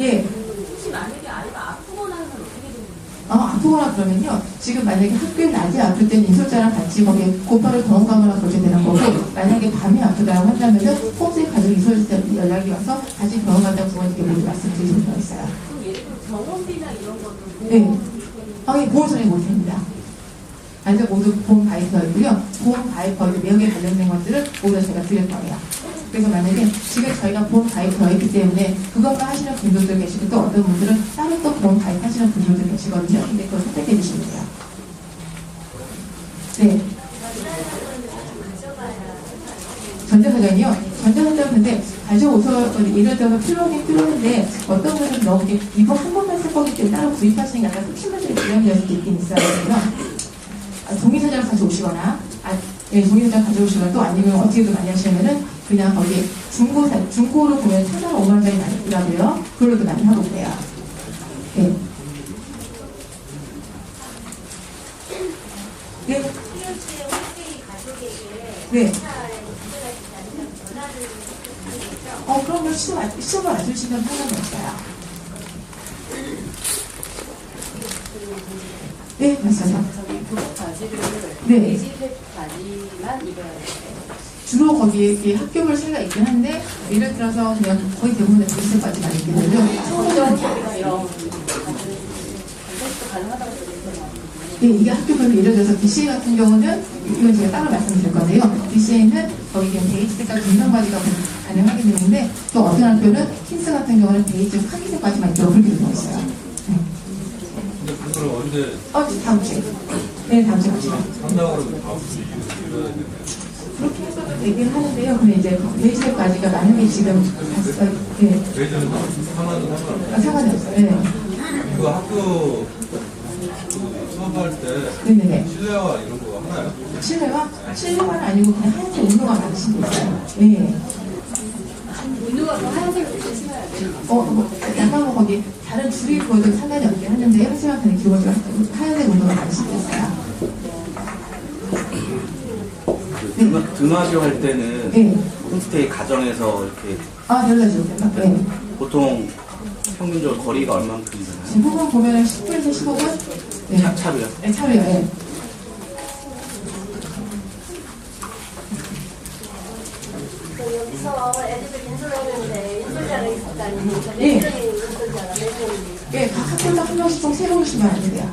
예. 혹시 만약에 아이가 아프거나 하면 어떻게 되는 거예요? 아프거나 그러면요. 지금 만약에 학교에 낮에 아플 때는 인솔자랑 같이 거기에 곧바로 병원 가거나 그렇게 되는 거고, 만약에 밤에 아프다고 한다면은 홈스테이 가족 인솔자 연락이 와서 다시 병원 간다고 부모님께 모두 말씀드릴 수가 있어요. 그럼 예를 들어 병원비나 이런 것도 네. 보험소리 못 됩니다. 완전 모두 보험 가입되어있고요. 보험 가입 거의 내역에 관련된 것들은 모두 제가 드릴 거예요. 그래서 만약에 지금 저희가 보험 가입되어있기 때문에 그것만 하시는 분들도 계시고 또 어떤 분들은 따로 또 보험 가입하시는 분들도 계시거든요. 근데 그걸 선택해 주시면 돼요. 네. 전자사전이요? 전자사전 근데 가져오서 예를 들어서 필요하긴 필요한데 어떤 분은 너무 이거 한 번만 쓸 거기 때문에 따로 구입하시는 게 아니라 수십만들이 부담될 수도 있긴 있어요. 그래서 종이사전을 가져오시거나 종이사전 가져오시거나 또 아니면 어떻게든 많이 하시면은 그냥 거기 중고로 보면 3,500원짜리 많이 있더라고요. 그걸로도 많이 하고 그래요. 네. 네. 필요치의 홈페이지 가족에게 네. 검사에 문제가 있지 않으면 전화를 하는 거죠? 그럼요. 시험을 안 주시면 상관이 없어요. 네, 맞아요. 저기 교복 바지를 네. 베이지 바지만 입어야 돼요. 주로 거기에 이렇게 학교별 차이가 있긴 한데, 예를 들어서 그냥 거의 대부분의 베이스까지만 입게 되죠. 소정이나 이런 반대도 가능하다고 들었어요. 네, 이게 학교별로 예를 들어서 DCA 같은 경우는, 이건 제가 따로 말씀드릴 건데요. DCA는 거의 그냥 베이지 색깔 분명 바지가 가능하게 되는데, 또 어떤 학교는 킨스 같은 경우는 베이지 카키색 바지만 입도록 그렇게 되어 있어요. 네. 근데 그거를 언제 다음 주에. 네, 다음 주에 갑시다. 상담으로 다음 주에 이뤄야 되나요? 그렇게 해서도 되긴 하는데요. 근데 이제 베이지색 바지가 만약에 지금, 네. 베이저는 상관은 상관없어요. 상관이 없어요. 네. 그 학교 수업할 때 네네네. 실내화 이런 거 하나요? 실내화는 아니고 그냥 하얀색 운동화 많으신 거 있어요. 네. 운동화도 하얀색으로 신어야 돼요. 약간 뭐 거기 다른 줄이 보여도 상관이 없긴 하는데 하지만 그냥 기본적으로 하얀색 운동화 많으신 거 있어요. 등하교 할 때는 네. 홈스테이 가정에서 이렇게 별로죠. 네. 보통 평균적으로 거리가 얼만큼 되나요? 지금 후반 보면은 10분에서 15분? 네. 차로요? 네, 차로요. 네. 여기서 애들을 인솔하는데 인솔자가 있을 거 아닙니까? 네. 몇 명의 인솔자가 몇 명입니까? 네, 각 학교당 한 명씩 총 3명씩만 안 돼요.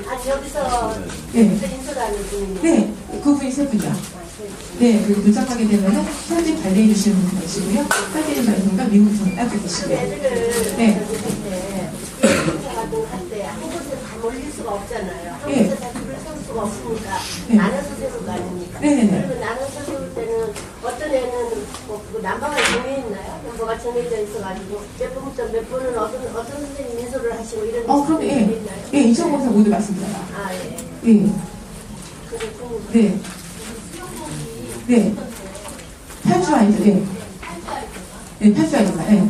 아니 여기서 네. 인솔하는 분입니다. 네, 그분이 3분이요. 네, 그리고 도착하게 되면은 현지 발대해 주시는 분이 계시고요. 발대해 주시니까 미국 분 따로 계시고요. 애들을 네. 할때 한 곳에 다 몰릴 수가 없잖아요. 한 네. 곳에 다 줄을 세울 수가 없으니까 네. 나눠서 세울 거 아닙니까? 네네네. 그리고 나눠서 세울 때는 어떤 애는 그 남바가 정해 있나요? 남바가 정해져 있어가지고 몇 분부터 몇 분은 어떤 선생님 인솔을 하시고 이런 그럼 게 예. 있나요? 예, 인천공사 모두 말씀드려요. 아 예. 예. 그렇군요. 네. 네. 탈주 아니죠? 네. 네, 탈주 아닙니다. 네.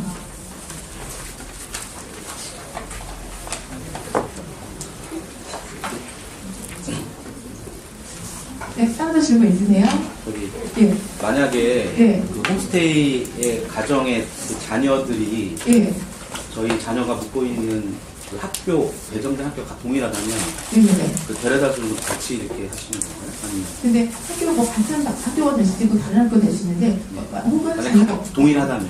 네, 다른 질문 있으세요? 저기 예. 만약에 네. 그 홈스테이의 가정의 그 자녀들이 예. 저희 자녀가 묵고 있는 그 학교 배정된 학교가 동일하다면 네네네. 그 데려다 주는 것도 같이 이렇게 하시는 건가요? 아니면 근데 학교가 뭐 같은 학교가 될 수도 있고 다른 학교가 될 수 있는데, 혹은 만약 자녀가 동일하다면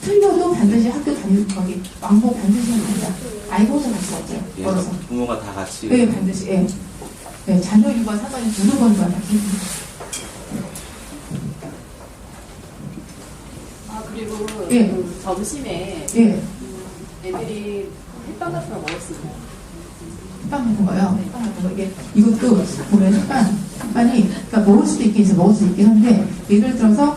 틀려도 반드시 학교 다닐 거기 왕복 반드시 해야 됩니다. 아이고 혼자 갈 수가 없죠. 예, 걸어서. 부모가 다 같이 네, 반드시. 예. 네, 자녀 유과 상관이 무조건만 하기. 그리고 예. 그 점심에 예. 애들이 햇빵 같은 거 먹을 수 있나요? 햇빵 같은 거요. 햇빵 같은 거. 이게 이것도 보면 햇빵이 그러니까 먹을 수도 있긴 있어, 먹을 수 있긴 한데 예를 들어서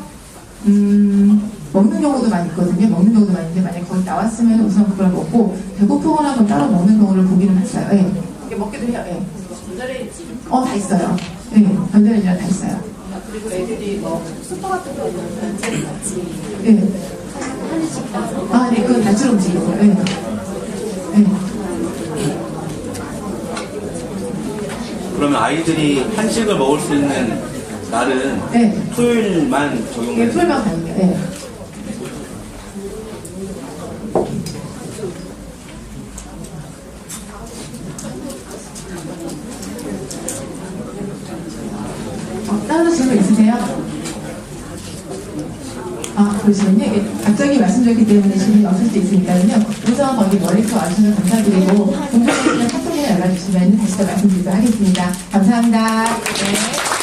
먹는 경우도 많이 있거든요. 먹는 경우도 많이 있는데 만약 거기 나왔으면 우선 그걸 먹고 배고프거나 그럼 따로 먹는 경우를 보기는 했어요. 예. 이게 먹기도 해요. 예. 전자레인지. 다 있어요. 예. 전자레인지랑 다 있어요. 그리고 애들이 뭐 슈퍼 같은 거 있는 책 같이 예. 한식 가서 네, 그건 단체로 움직이고요. 예. 예. 그러면 아이들이 한식을 먹을 수 있는 날은 네. 토요일만 예, 적용돼요? 풀만 가능해요. 예. 보시면요. 이게 갑자기 말씀드렸기 때문에 질문이 없을 수도 있으니까요. 우선 거기 멀리서 와주셔서 감사드리고 궁금하시면 카톡에 연락 주시면 다시 더 말씀드리도록 하겠습니다. 감사합니다. 네.